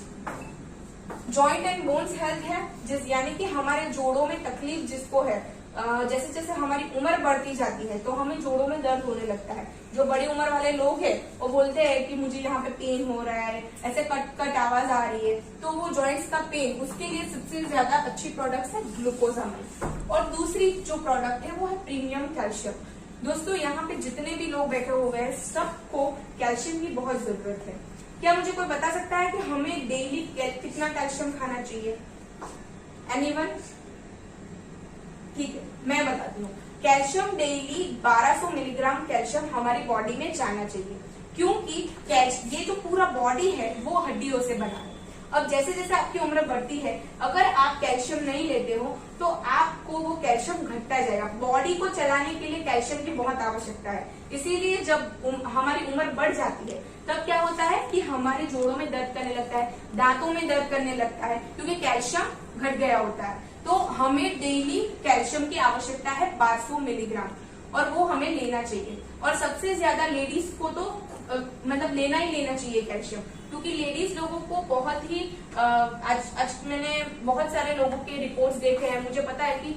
joint and bones health है, जिस यानी कि हमारे जोड़ों में तकलीफ जिसको है, जैसे जैसे हमारी उम्र बढ़ती जाती है तो हमें जोड़ों में दर्द होने लगता है। जो बड़ी उम्र वाले लोग हैं वो बोलते हैं कि मुझे यहाँ पे पेन हो रहा है, ऐसे कट कट आवाज आ रही है, तो वो जॉइंट्स का पेन, उसके लिए सबसे ज्यादा अच्छी प्रोडक्ट है ग्लूकोजामाइन। और दूसरी जो प्रोडक्ट है वो है प्रीमियम कैल्शियम। दोस्तों यहाँ पे जितने भी लोग बैठे हुए हैं सबको कैल्शियम की बहुत जरूरत है। क्या मुझे कोई बता सकता है कि हमें डेली कितना कैल्शियम खाना चाहिए? एनीवन? ठीक है, मैं बताती हूँ। कैल्शियम डेली 1200 मिलीग्राम कैल्शियम हमारी बॉडी में जाना चाहिए, क्योंकि ये जो पूरा बॉडी है वो हड्डियों से बना है। अब जैसे जैसे आपकी उम्र बढ़ती है, अगर आप कैल्शियम नहीं लेते हो तो आपको वो कैल्शियम घटता जाएगा। बॉडी को चलाने के लिए कैल्शियम की बहुत आवश्यकता है। इसीलिए जब हमारी उम्र बढ़ जाती है तब क्या होता है कि हमारे जोड़ों में दर्द करने लगता है, दांतों में दर्द करने लगता है, क्योंकि कैल्शियम घट गया होता है। तो हमें डेली कैल्शियम की आवश्यकता है 1200 मिलीग्राम, और वो हमें लेना चाहिए। और सबसे ज्यादा लेडीज को तो मतलब लेना ही लेना चाहिए कैल्शियम, क्योंकि लेडीज लोगों को बहुत ही आज मैंने बहुत सारे लोगों के रिपोर्ट्स देखे हैं। मुझे पता है कि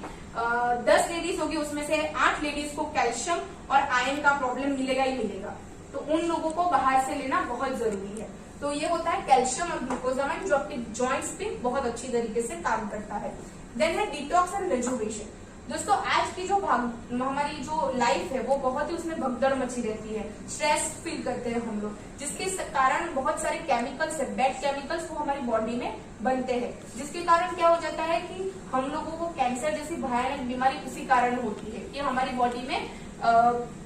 10 लेडीज होगी उसमें से 8 लेडीज को कैल्शियम और आयरन का प्रॉब्लम मिलेगा ही मिलेगा। तो उन लोगों को बाहर से लेना बहुत जरूरी है। तो ये होता है कैल्शियम और ग्लूकोजामाइन, जो आपके जॉइंट्स पे बहुत अच्छी तरीके से काम करता है। देन है डिटॉक्स एंड रेजुवेशन। दोस्तों आज की जो हमारी जो लाइफ है वो बहुत ही उसमें भगदड़ मची रहती है, स्ट्रेस फील करते हैं हम लोग, जिसके कारण बहुत सारे केमिकल्स है, बैड केमिकल्स वो हमारी बॉडी में बनते हैं, जिसके कारण क्या हो जाता है कि हम लोगों को कैंसर जैसी भयानक बीमारी उसी कारण होती है कि हमारी बॉडी में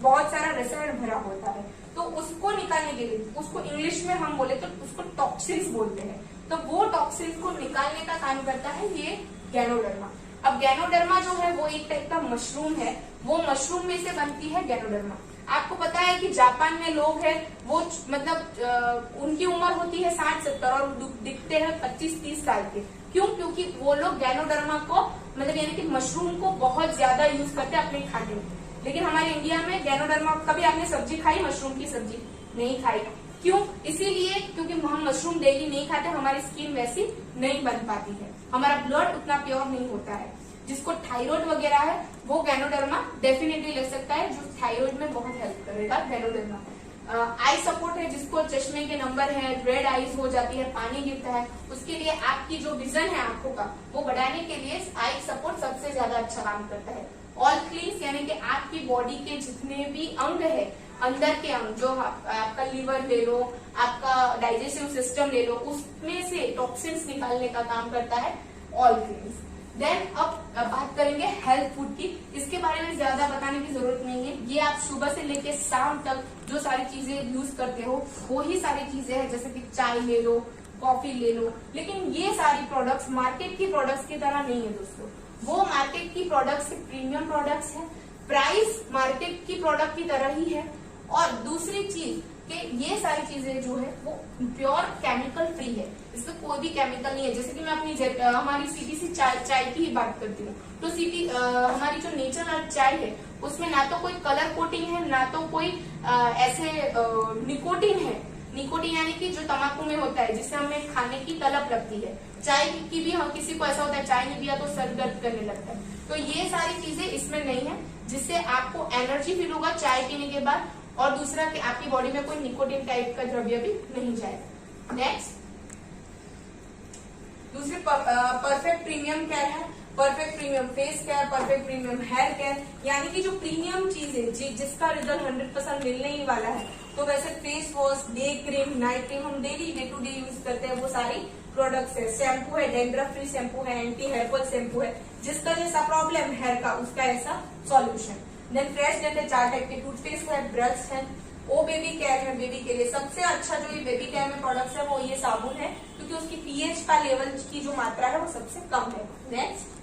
बहुत सारा रसायन भरा होता है। तो उसको निकालने के लिए, उसको इंग्लिश में हम बोले तो उसको टॉक्सिन्स बोलते हैं। तो वो टॉक्सिन्स को निकालने का काम करता है ये गैनोडर्मा। अब गैनोडर्मा जो है वो एक टाइप का मशरूम है, वो मशरूम में से बनती है गैनोडर्मा। आपको पता है कि जापान में लोग हैं वो मतलब उनकी उम्र होती है 60-70 और दिखते हैं 25-30 साल के। क्यों? क्योंकि वो लोग गैनोडर्मा को मतलब यानी कि मशरूम को बहुत ज्यादा यूज करते हैं अपने खाने में। लेकिन हमारे इंडिया में गैनोडर्मा, कभी आपने सब्जी खाई मशरूम की सब्जी? नहीं खाई। क्यों? इसीलिए क्योंकि हम मशरूम डेली नहीं खाते, हमारी स्किन वैसी नहीं बन पाती है, हमारा ब्लड उतना प्योर नहीं होता है। जिसको थायराइड वगैरह है वो गैनोडर्मा डेफिनेटली ले सकता है, जो थायराइड में बहुत हेल्प करेगा गैनोडर्मा। आई सपोर्ट है, जिसको चश्मे के नंबर है, रेड आईज हो जाती है, पानी गिरता है, उसके लिए आपकी जो विजन है आंखों का वो बढ़ाने के लिए आई सपोर्ट सबसे ज्यादा अच्छा काम करता है। ऑल क्लीन्स यानी कि आपकी बॉडी के जितने भी अंग है, अंदर के अंग, जो आपका लीवर ले लो, आपका डाइजेस्टिव सिस्टम ले लो, उसमें से टॉक्सिन्स निकालने का काम करता है ऑल क्लीन्स। देन अब बात करेंगे हेल्थ फूड की। इसके बारे में ज्यादा बताने की जरूरत नहीं है, ये आप सुबह से लेके शाम तक जो सारी चीजें यूज करते हो वो ही सारी चीजें हैं, जैसे कि चाय ले लो, कॉफी ले लो। लेकिन ये सारी प्रोडक्ट्स मार्केट की प्रोडक्ट्स की तरह नहीं है दोस्तों, वो मार्केट की प्रोडक्ट्स प्रीमियम प्रोडक्ट्स है, प्राइस मार्केट की प्रोडक्ट की तरह ही है। और दूसरी चीज कि ये सारी चीजें जो है वो प्योर केमिकल फ्री है, इसमें कोई भी केमिकल नहीं है। जैसे कि मैं अपनी हमारी सिटी से चाय की ही बात करती हूँ, तो सिटी हमारी जो नेचुरल चाय है उसमें ना तो कोई कलर कोटिंग है, ना तो कोई ऐसे निकोटिन है। निकोटिन यानी कि जो तंबाकू में होता है, जिससे हमें खाने की तलब लगती है। चाय की भी हम किसी को ऐसा होता है चाय नहीं पिया तो सर दर्द करने लगता है, तो ये सारी चीजें इसमें नहीं है, जिससे आपको एनर्जी फील होगा चाय पीने के बाद। और दूसरा कि आपकी बॉडी में कोई निकोटिन टाइप का द्रव्य भी नहीं जाएगा। नेक्स्ट दूसरी परफेक्ट प्रीमियम केयर है, perfect premium face care, perfect premium hair care, यानी कि जो प्रीमियम चीज है जिसका रिजल्ट 100% मिलने ही वाला है। तो वैसे face wash, day cream, night cream हम daily day to day use करते हैं, वो सारी प्रोडक्ट्स है, शैम्पू है, डेंड्रफ फ्री शैम्पू है, एंटी हेयर फॉल शैम्पू है, जिसका जैसा प्रॉब्लम हेयर का उसका ऐसा सॉल्यूशन। देन फ्रेश डेंट है, 4 टाइप के टूथपेस्ट है, ब्रश है, ओ बेबी केयर है, बेबी के लिए सबसे अच्छा जो ये बेबी केयर में प्रोडक्ट्स है वो ये साबुन है, क्योंकि उसकी पीएच का लेवल की जो मात्रा है वो सबसे कम है। नेक्स्ट,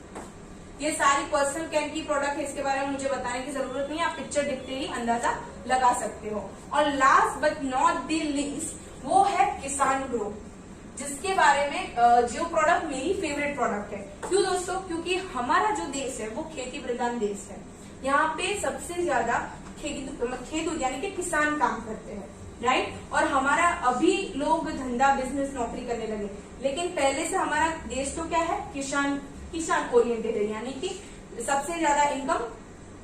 ये सारी पर्सनल केयर की प्रोडक्ट है, इसके बारे में मुझे बताने की जरूरत नहीं है, आप पिक्चर देखते ही अंदाजा लगा सकते हो। और last but not the least वो है किसान ग्रो, जिसके बारे में जो प्रोडक्ट मेरी फेवरेट प्रोडक्ट है। क्यों दोस्तों? क्योंकि हमारा जो देश है वो खेती प्रधान देश है। यहाँ पे सबसे ज्यादा खेत यानी कि किसान काम करते हैं, राइट। और हमारा अभी लोग धंधा बिजनेस नौकरी करने लगे, लेकिन पहले से हमारा देश तो क्या है, किसान ओरिएंटेड है, यानी कि सबसे ज्यादा इनकम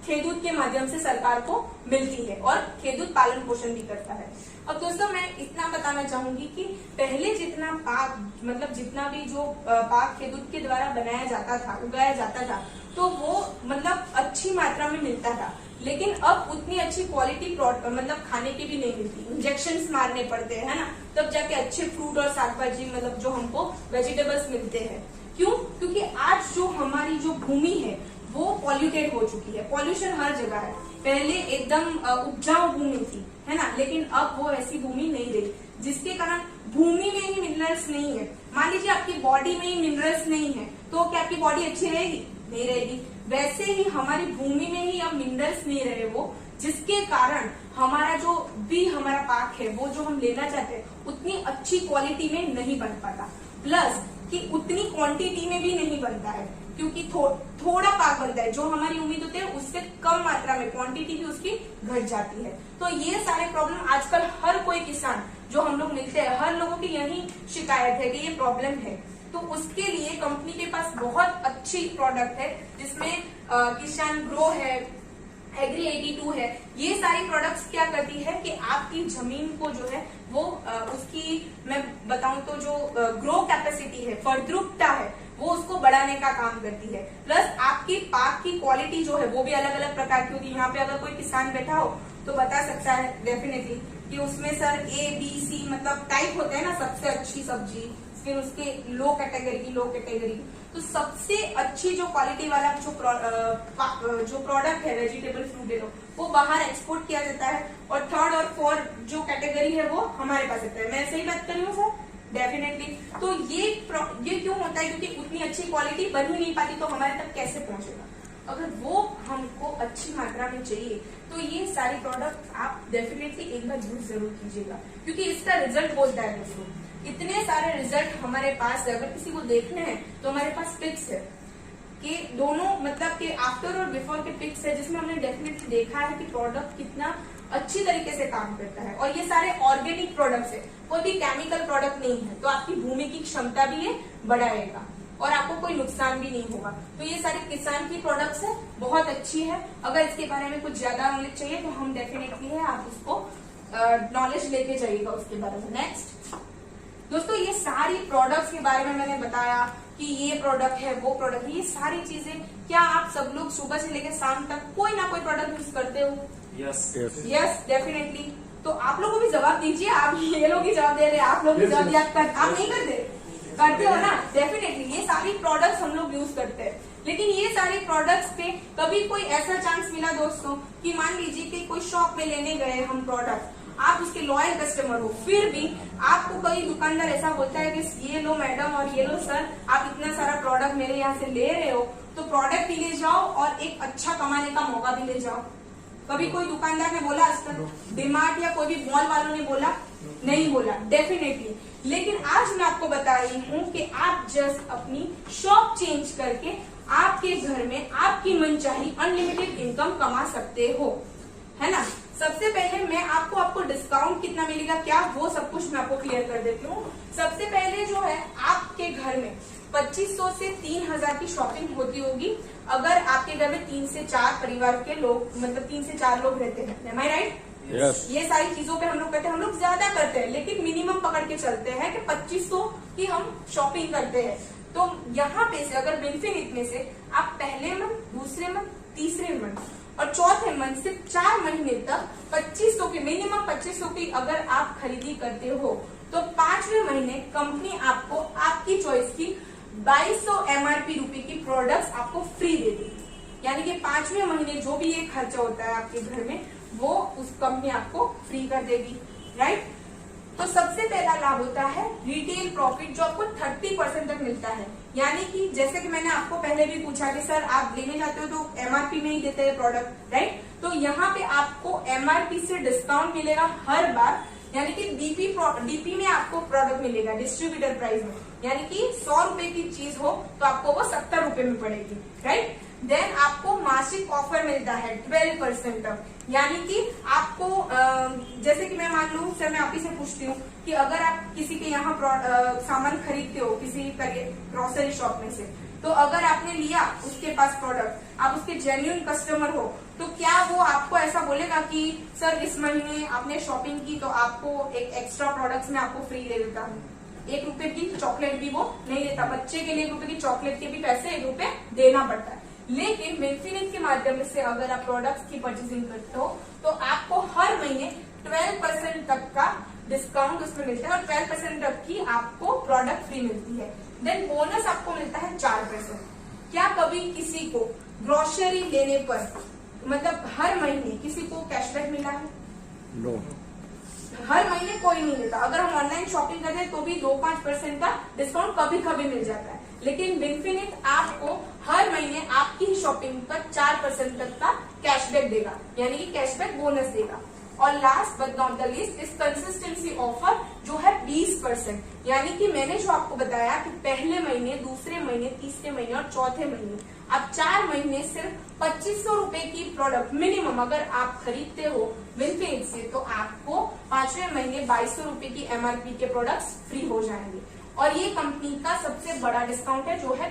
खेदूत के माध्यम से सरकार को मिलती है और खेदूत पालन पोषण भी करता है। अब दोस्तों मैं इतना बताना चाहूंगी कि पहले जितना पाक मतलब जितना भी जो पाक खेदूत के द्वारा बनाया जाता था, उगाया जाता था, तो वो मतलब अच्छी मात्रा में मिलता था, लेकिन अब उतनी अच्छी क्वालिटी मतलब खाने की भी नहीं मिलती, इंजेक्शंस मारने पड़ते हैं, है ना, तब जाके अच्छे फ्रूट और शाक भाजी मतलब जो हमको वेजिटेबल्स मिलते हैं। क्यों? क्योंकि आज जो हमारी जो भूमि है वो पॉल्यूटेड हो चुकी है, पॉल्यूशन हर जगह है। पहले एकदम उपजाऊ भूमि थी, है ना, लेकिन अब वो ऐसी भूमि नहीं रही, जिसके कारण भूमि में ही मिनरल्स नहीं है। मान लीजिए आपकी बॉडी में ही मिनरल्स नहीं है, तो क्या आपकी बॉडी अच्छी रहेगी? नहीं रहेगी। वैसे ही हमारी भूमि में ही अब मिनरल्स नहीं रहे वो, जिसके कारण हमारा जो भी हमारा पाक है वो जो हम लेना चाहते हैं उतनी अच्छी क्वालिटी में नहीं बन पाता, प्लस कि उतनी क्वांटिटी में भी नहीं बनता है, क्योंकि थोड़ा पाक बनता है, जो हमारी उम्मीद होती है उससे कम मात्रा में क्वांटिटी भी उसकी घट जाती है। तो ये सारे प्रॉब्लम आजकल हर कोई किसान जो हम लोग मिलते हैं, हर लोगों की यही शिकायत है कि ये प्रॉब्लम है। तो उसके लिए कंपनी के पास बहुत अच्छी प्रोडक्ट है, जिसमें किसान ग्रो है, एग्री 82 है। ये सारी प्रोडक्ट्स क्या करती है कि आपकी जमीन को जो है वो उसकी मैं बताऊं तो जो ग्रो कैपेसिटी है, फलद्रुपता है, वो उसको बढ़ाने का काम करती है। प्लस आपकी पाक की क्वालिटी जो है वो भी अलग अलग प्रकार की होती है। यहाँ पे अगर कोई किसान बैठा हो तो बता सकता है डेफिनेटली कि उसमें सर A, B, C मतलब टाइप होते हैं ना, सबसे अच्छी सब्जी, फिर उसके लो कैटेगरी। तो सबसे अच्छी जो क्वालिटी वाला जो प्रोडक्ट है वेजिटेबल फ्रूट वो बाहर एक्सपोर्ट किया जाता है, और थर्ड और फोर्थ जो कैटेगरी है वो हमारे पास आता है। मैं सही बात कर रही हूँ सर? डेफिनेटली। तो ये क्यों होता है? क्योंकि उतनी अच्छी क्वालिटी बन ही नहीं पाती, तो हमारे तक कैसे पहुंचेगा? अगर वो हमको अच्छी मात्रा में चाहिए तो ये सारी प्रोडक्ट आप डेफिनेटली एक बार यूज जरूर कीजिएगा, क्योंकि इसका रिजल्ट बोलता है दोस्तों। इतने सारे रिजल्ट हमारे पास है, अगर किसी को देखने हैं तो हमारे पास पिक्स है कि दोनों मतलब कि आफ्टर और बिफोर के पिक्स है, जिसमें हमने डेफिनेटली देखा है कि प्रोडक्ट कितना अच्छी तरीके से काम करता है। और ये सारे ऑर्गेनिक प्रोडक्ट्स है, कोई भी केमिकल प्रोडक्ट नहीं है, तो आपकी भूमि की क्षमता भी ये बढ़ाएगा और आपको कोई नुकसान भी नहीं होगा। तो ये सारी किसान की प्रोडक्ट्स है, बहुत अच्छी है। अगर इसके बारे में कुछ ज्यादा नॉलेज चाहिए तो हम डेफिनेटली है, आप उसको नॉलेज लेके जाइएगा उसके बारे में। नेक्स्ट दोस्तों, ये सारी प्रोडक्ट्स के बारे में मैंने बताया कि ये प्रोडक्ट है, वो प्रोडक्ट है, ये सारी चीजें क्या आप सब लोग सुबह से लेकर शाम तक कोई ना कोई प्रोडक्ट यूज करते हो? Yes definitely. तो आप लोगों को भी जवाब दीजिए, आप ये लोग ही जवाब दे रहे हैं, आप लोग भी जवाब आप नहीं करते हो ना? डेफिनेटली ये सारी प्रोडक्ट्स हम लोग यूज करते हैं, लेकिन ये सारे प्रोडक्ट्स पे कभी कोई ऐसा चांस मिला दोस्तों कि मान लीजिए कि कोई शॉप में लेने गए हम प्रोडक्ट, आप उसके लॉयल कस्टमर हो, फिर भी आपको कोई दुकानदार ऐसा बोलता है कि ये लो मैडम और ये लो सर, आप इतना सारा प्रोडक्ट मेरे यहाँ से ले रहे हो तो प्रोडक्ट भी ले जाओ और एक अच्छा कमाने का मौका भी ले जाओ। कभी कोई दुकानदार ने बोला आज तक? डीमार्ट या कोई भी मॉल वालों ने बोला? नहीं बोला डेफिनेटली। लेकिन आज मैं आपको बता रही हूँ कि आप जस्ट अपनी शॉप चेंज करके आपके घर में आपकी मनचाही अनलिमिटेड इनकम कमा सकते हो, है ना। सबसे पहले मैं आपको डिस्काउंट कितना मिलेगा क्या, वो सब कुछ मैं आपको क्लियर कर देती हूँ। सबसे पहले जो है आपके घर में 2500 से 3000 की शॉपिंग होती होगी अगर आपके घर में 3 से 4 परिवार के लोग मतलब 3 से 4 लोग रहते हैं। एम आई राइट? Yes. ये सारी चीजों पे हम लोग करते हैं, हम लोग ज्यादा करते हैं, लेकिन मिनिमम पकड़ के चलते हैं कि 2500 की हम शॉपिंग करते हैं। तो यहाँ पे से अगर बेनिफिट में से आप पहले मंथ, दूसरे मंथ, तीसरे मंथ और चौथे मंथ से 4 महीने तक 2500 की मिनिमम 2500 की अगर आप खरीदी करते हो तो 5वें महीने कंपनी आपको आपकी चॉइस की 2200 MRP रुपए की प्रोडक्ट्स आपको फ्री दे देगी। यानी कि 5वें महीने जो भी ये खर्चा होता है आपके घर में वो उस कंपनी आपको फ्री कर देगी, राइट। तो सबसे पहला लाभ होता है रिटेल प्रॉफिट, जो आपको 30% तक मिलता है। यानी कि जैसे कि मैंने आपको पहले भी पूछा कि सर आप लेने जाते हो तो MRP में ही देते हैं प्रोडक्ट, राइट। तो यहाँ पे आपको MRP से डिस्काउंट मिलेगा हर बार। यानी कि डीपी में आपको प्रोडक्ट मिलेगा डिस्ट्रीब्यूटर प्राइस में, यानी कि 100 रुपए की चीज हो तो आपको वो 70 रुपए में पड़ेगी, राइट। देन आपको मासिक ऑफर मिलता है 12% तक। यानी कि आपको जैसे कि मैं मान लू सर, मैं आप ही से पूछती हूँ कि अगर आप किसी के यहाँ सामान खरीदते हो किसी ग्रोसरी शॉप में से, तो अगर आपने लिया उसके पास प्रोडक्ट, आप उसके जेन्युइन कस्टमर हो, तो क्या वो आपको ऐसा बोलेगा कि सर इस महीने आपने शॉपिंग की तो आपको एक एक्स्ट्रा प्रोडक्ट्स में आपको फ्री दे देता हूँ। 1 रुपए की चॉकलेट भी वो नहीं देता। बच्चे के लिए 1 रुपए की चॉकलेट के भी पैसे 1 रुपए देना पड़ता है। लेकिन विनफिनिट के माध्यम से अगर आप प्रोडक्ट्स की परचेसिंग करते हो तो आपको हर महीने 12% तक का डिस्काउंट उसमें मिलता है और 12% तक की आपको प्रोडक्ट फ्री मिलती है। देन बोनस आपको मिलता है 4%। क्या कभी किसी को ग्रोसरी लेने पर मतलब हर महीने किसी को कैशबैक मिला है? नो। हर महीने कोई नहीं देता। अगर हम ऑनलाइन शॉपिंग करते हैं तो भी 2-5% का डिस्काउंट कभी कभी मिल जाता है, लेकिन विनफिनिट आपको हर महीने आपकी ही शॉपिंग पर 4% तक का कैशबैक देगा, यानी कि कैशबैक बोनस देगा। और last but not the least इस कंसिस्टेंसी ऑफर जो है 20%। यानी कि मैंने जो आपको बताया कि पहले महीने, दूसरे महीने, तीसरे महीने और चौथे महीने आप 4 महीने सिर्फ 2500 रुपए की प्रोडक्ट मिनिमम अगर आप खरीदते हो विनफिनिट से, तो आपको 5वें महीने 2200 रुपए की MRP के प्रोडक्ट्स फ्री हो जाएंगे। और ये कंपनी का सबसे बड़ा डिस्काउंट है जो है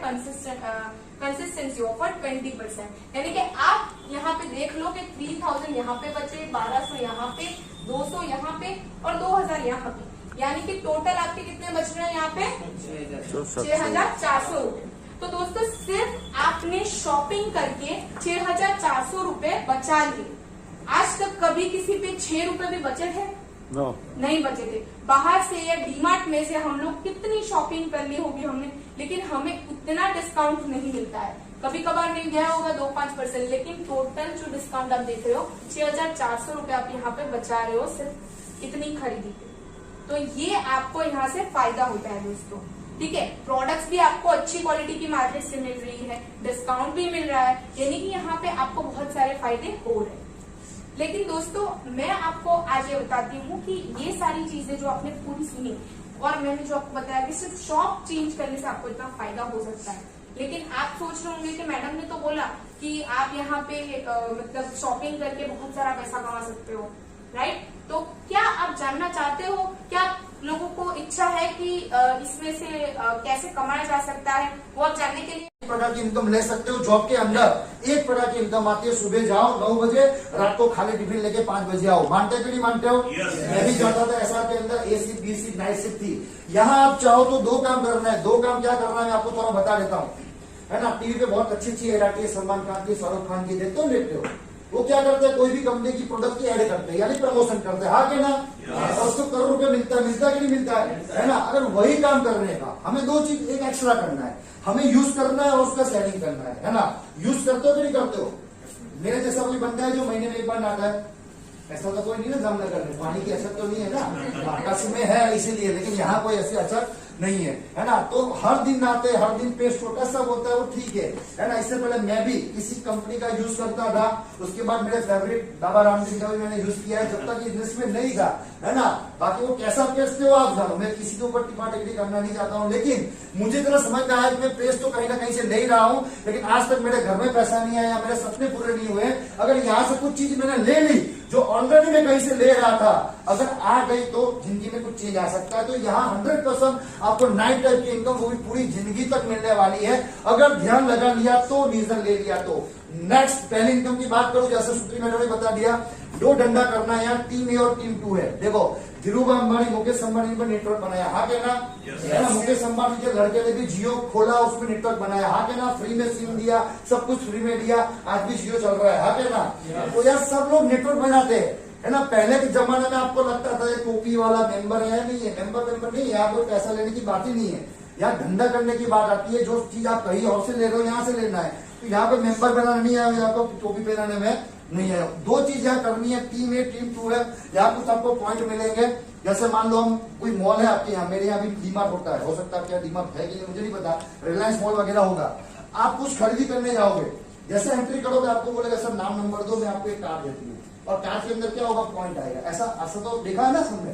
कंसिस्टेंसी ऑफर 20%। यानी कि आप यहाँ पे देख लो कि 3000 यहाँ पे बचे, 1200 यहाँ पे, 200 यहाँ पे और 2000 यहाँ पे, यानी कि टोटल आपके कितने बच रहे हैं यहाँ पे 6400 रुपए। तो दोस्तों सिर्फ आपने शॉपिंग करके 6400 रुपए बचा लिए। आज तक कभी किसी पे 6 रुपए भी बचे थे? नो। नहीं बचे थे। बाहर से या डीमार्ट में से हम लोग कितनी शॉपिंग कर ली होगी हमने, लेकिन हमें उतना डिस्काउंट नहीं मिलता है। कभी कभार मिल गया होगा 2-5%, लेकिन टोटल जो डिस्काउंट आप देख रहे हो 6400 रुपए आप यहाँ पे बचा रहे हो सिर्फ इतनी खरीदी पे। तो ये आपको यहाँ से फायदा होता है दोस्तों, ठीक है। प्रोडक्ट्स भी आपको अच्छी क्वालिटी की मार्केट से मिल रही है, डिस्काउंट भी मिल रहा है, यानी कि यहाँ पे आपको बहुत सारे फायदे हो रहे हैं। लेकिन दोस्तों मैं आपको आज ये बताती हूँ कि ये सारी चीजें जो आपने पूरी सुनी और मैंने जो आपको बताया कि सिर्फ शॉप चेंज करने से आपको इतना फायदा हो सकता है, लेकिन आप सोच रहे होंगे कि मैडम ने तो बोला कि आप यहाँ पे मतलब शॉपिंग करके बहुत सारा पैसा कमा सकते हो, राइट। तो क्या आप जानना चाहते हो, क्या लोगों को इच्छा है कि इसमें से कैसे कमाया जा सकता है, वो आप जानने के लिए प्रकार की इनकम ले सकते हो। जॉब के अंदर एक प्रकार की इनकम आती है, सुबह जाओ 9 बजे, रात को खाली टिफिन लेके 5 बजे आओ। मानते हो कि नहीं मानते हो? मैं भी जाता था एसआर के अंदर, A shift, B shift, night shift थी। यहाँ आप चाहो तो 2 काम करना है। 2 काम क्या करना है मैं आपको थोड़ा बता देता हूँ, है ना। टीवी पे बहुत अच्छी अच्छी एड आती है, सलमान खान की, शाहरुख खान की, देखते हो देखते हो। वो क्या करते हैं, कोई भी कंपनी की प्रोडक्ट की एड करते हैं, यानी प्रमोशन करते हैं, हाँ कि ना। और उसको करोड़ रुपए मिलता है कि नहीं मिलता है ना। अगर वही काम करने का हमें 2 चीज एक एक्स्ट्रा करना है, हमें यूज करना है और उसका सेलिंग करना है ना। यूज करते हो कि नहीं करते हो? मेरे जैसा कोई बंदा है जो महीने में 1 बार नहाता है? ऐसा तो कोई नहीं ना जामनगर में, पानी की असर तो नहीं है ना, आकाश में है इसीलिए, लेकिन यहाँ कोई ऐसी असर नहीं है ना। तो हर दिन नहाते, हर दिन पेस्ट छोटा सा होता है, वो ठीक है ना। इससे पहले मैं भी किसी कंपनी का यूज करता था, उसके बाद मेरे फेवरेट बाबा रामदेव का भी मैंने यूज किया है, जब तक इंडस्ट्री में नहीं था, है ना। बाकी वो कैसा पेस्ट थे वो आप जानो, मैं किसी के ऊपर टिप्पा टिप्पणी करना नहीं चाहता हूँ, लेकिन मुझे इतना समझ में आया कि मैं पेस्ट तो कहीं ना कहीं से ले रहा हूँ, लेकिन आज तक मेरे घर में पैसा नहीं आया, मेरे सपने पूरे नहीं हुए। अगर यहाँ से कुछ चीज मैंने ले ली जो ऑलरेडी मैं कहीं से ले रहा था, अगर आ गई तो जिंदगी में कुछ चेंज आ सकता है। तो यहाँ 100% आपको 9 टाइप की इनकम, वो भी पूरी जिंदगी तक मिलने वाली है, अगर ध्यान लगा लिया तो, रीजन ले लिया तो। नेक्स्ट पहली इनकम की बात करूं, जैसे सूत्री मैंने बता दिया, 2 डंडा करना है, यहाँ टीम ए और टीम 2 है। देखो धीरूभाई अंबानी, मुकेश अंबानी पर नेटवर्क बनाया, हाँ के ना, है ना। मुकेश अंबानी के लड़के ने भी जियो खोला, उसमें नेटवर्क बनाया, हाँ के ना। फ्री में सिम दिया, सब कुछ फ्री में दिया, आज भी जियो चल रहा है, हाँ के ना। तो यार सब लोग नेटवर्क बनाते हैं, है ना। पहले के जमाने में आपको लगता था ये टोपी वाला मेंबर है, नहीं है, मेंबर नहीं है, यहाँ कोई पैसा लेने की बात ही नहीं है, यहाँ धंधा करने की बात आती है। जो चीज आप कहीं और से ले रहे हो यहाँ से लेना है, तो यहाँ पे मेंबर बनाना नहीं है, यहाँ पे टोपी पहनाने में नहीं है। दो चीज यहाँ करनी है, टीम ए टीम 2 है। यहाँ कुछ आपको पॉइंट मिलेंगे, जैसे मान लो हम कोई मॉल है आपके यहाँ, मेरे यहाँ भी डीमार्ट होता है, हो सकता है क्या डीमार्ट है कि नहीं मुझे नहीं पता, रिलायंस मॉल वगैरह होगा। आप कुछ खरीदी करने जाओगे, जैसे एंट्री करोगे आपको बोलेगा सर नाम नंबर दो, मैं आपको एक कार्ड देती हूँ, और कार्ड के अंदर क्या होगा, पॉइंट आएगा। ऐसा तो देखा है ना सबने,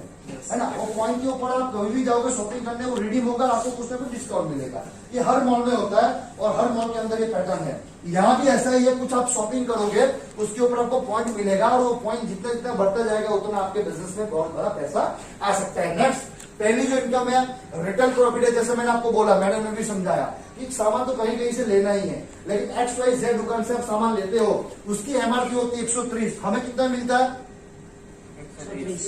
है ना। वो पॉइंट के ऊपर आप कभी भी जाओगे शॉपिंग करने, वो रिडीम होगा, आपको कुछ ना कुछ डिस्काउंट मिलेगा। ये हर मॉल में होता है और हर मॉल के अंदर ये पैटर्न है। यहाँ भी ऐसा ही है, कुछ आप शॉपिंग करोगे उसके ऊपर आपको पॉइंट मिलेगा, और वो पॉइंट जितना जितना बढ़ता जाएगा उतना आपके बिजनेस में बहुत बड़ा पैसा आ सकता है। नेक्स्ट, पहली जो इनकम है रिटेल प्रॉफिट है। जैसे मैंने आपको बोला, मैडम ने भी समझाया कि सामान तो कहीं कहीं से लेना ही है, लेकिन XYZ दुकान से आप सामान लेते हो, उसकी MRP होती है 130, हमें कितना मिलता है, 130,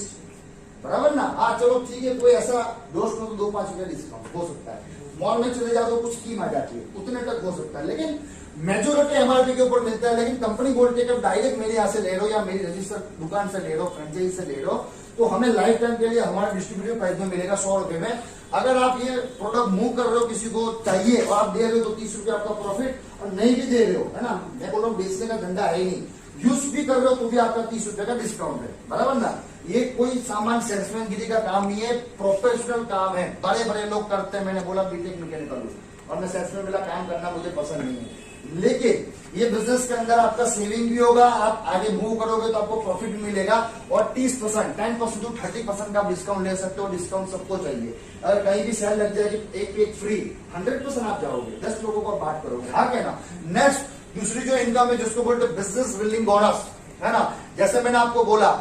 बराबर ना। हाँ चलो ठीक है, कोई ऐसा दोस्त हो तो 2-5 रुपया डिस्काउंट हो सकता है, मॉल में चले जाओ तो कुछ स्कीम आ जाती है, उतने तक हो सकता है, लेकिन मेजोरिटी MRP के ऊपर मिलता है। लेकिन कंपनी बोलती है कि डायरेक्ट मेरे यहाँ से ले लो या मेरी रजिस्टर्ड दुकान से ले लो, फ्रेंचाइजी से ले लो, तो हमें लाइफ टाइम के लिए हमारा डिस्ट्रीब्यूटिव प्राइस में मिलेगा 100 रुपए में। अगर आप ये प्रोडक्ट मूव कर रहे हो, किसी को चाहिए और आप दे रहे हो तो 30 रुपए आपका प्रॉफिट, और नहीं भी दे रहे हो, है ना, मैं बोल रहा हूँ बेचने का धंधा है ही नहीं, यूज भी कर रहे हो तो भी आपका 30 रुपए का डिस्काउंट है, बराबर ना। ये कोई सामान सेल्समैन गिरी का काम नहीं है, प्रोफेशनल काम है, बड़े बड़े लोग करते हैं। मैंने बोला बीटेक मैकेनिकल, और मैं सेल्समैन वाला काम करना मुझे पसंद नहीं है, लेकिन ये बिजनेस के अंदर आपका सेविंग भी होगा, आप आगे मूव करोगे तो आपको प्रॉफिट भी मिलेगा, और 30%, 10% टू 30% का डिस्काउंट ले सकते हो। डिस्काउंट सबको चाहिए, अगर कहीं भी सेल लग जाएगी एक फ्री, 100% आप जाओगे, 10 लोगों को बात करोगे, हाँ क्या ना। नेक्स्ट, दूसरी जो इनकम है जिसको बोलते बिजनेस बिल्डिंग बोनस, है ना। जैसे मैंने आपको बोला,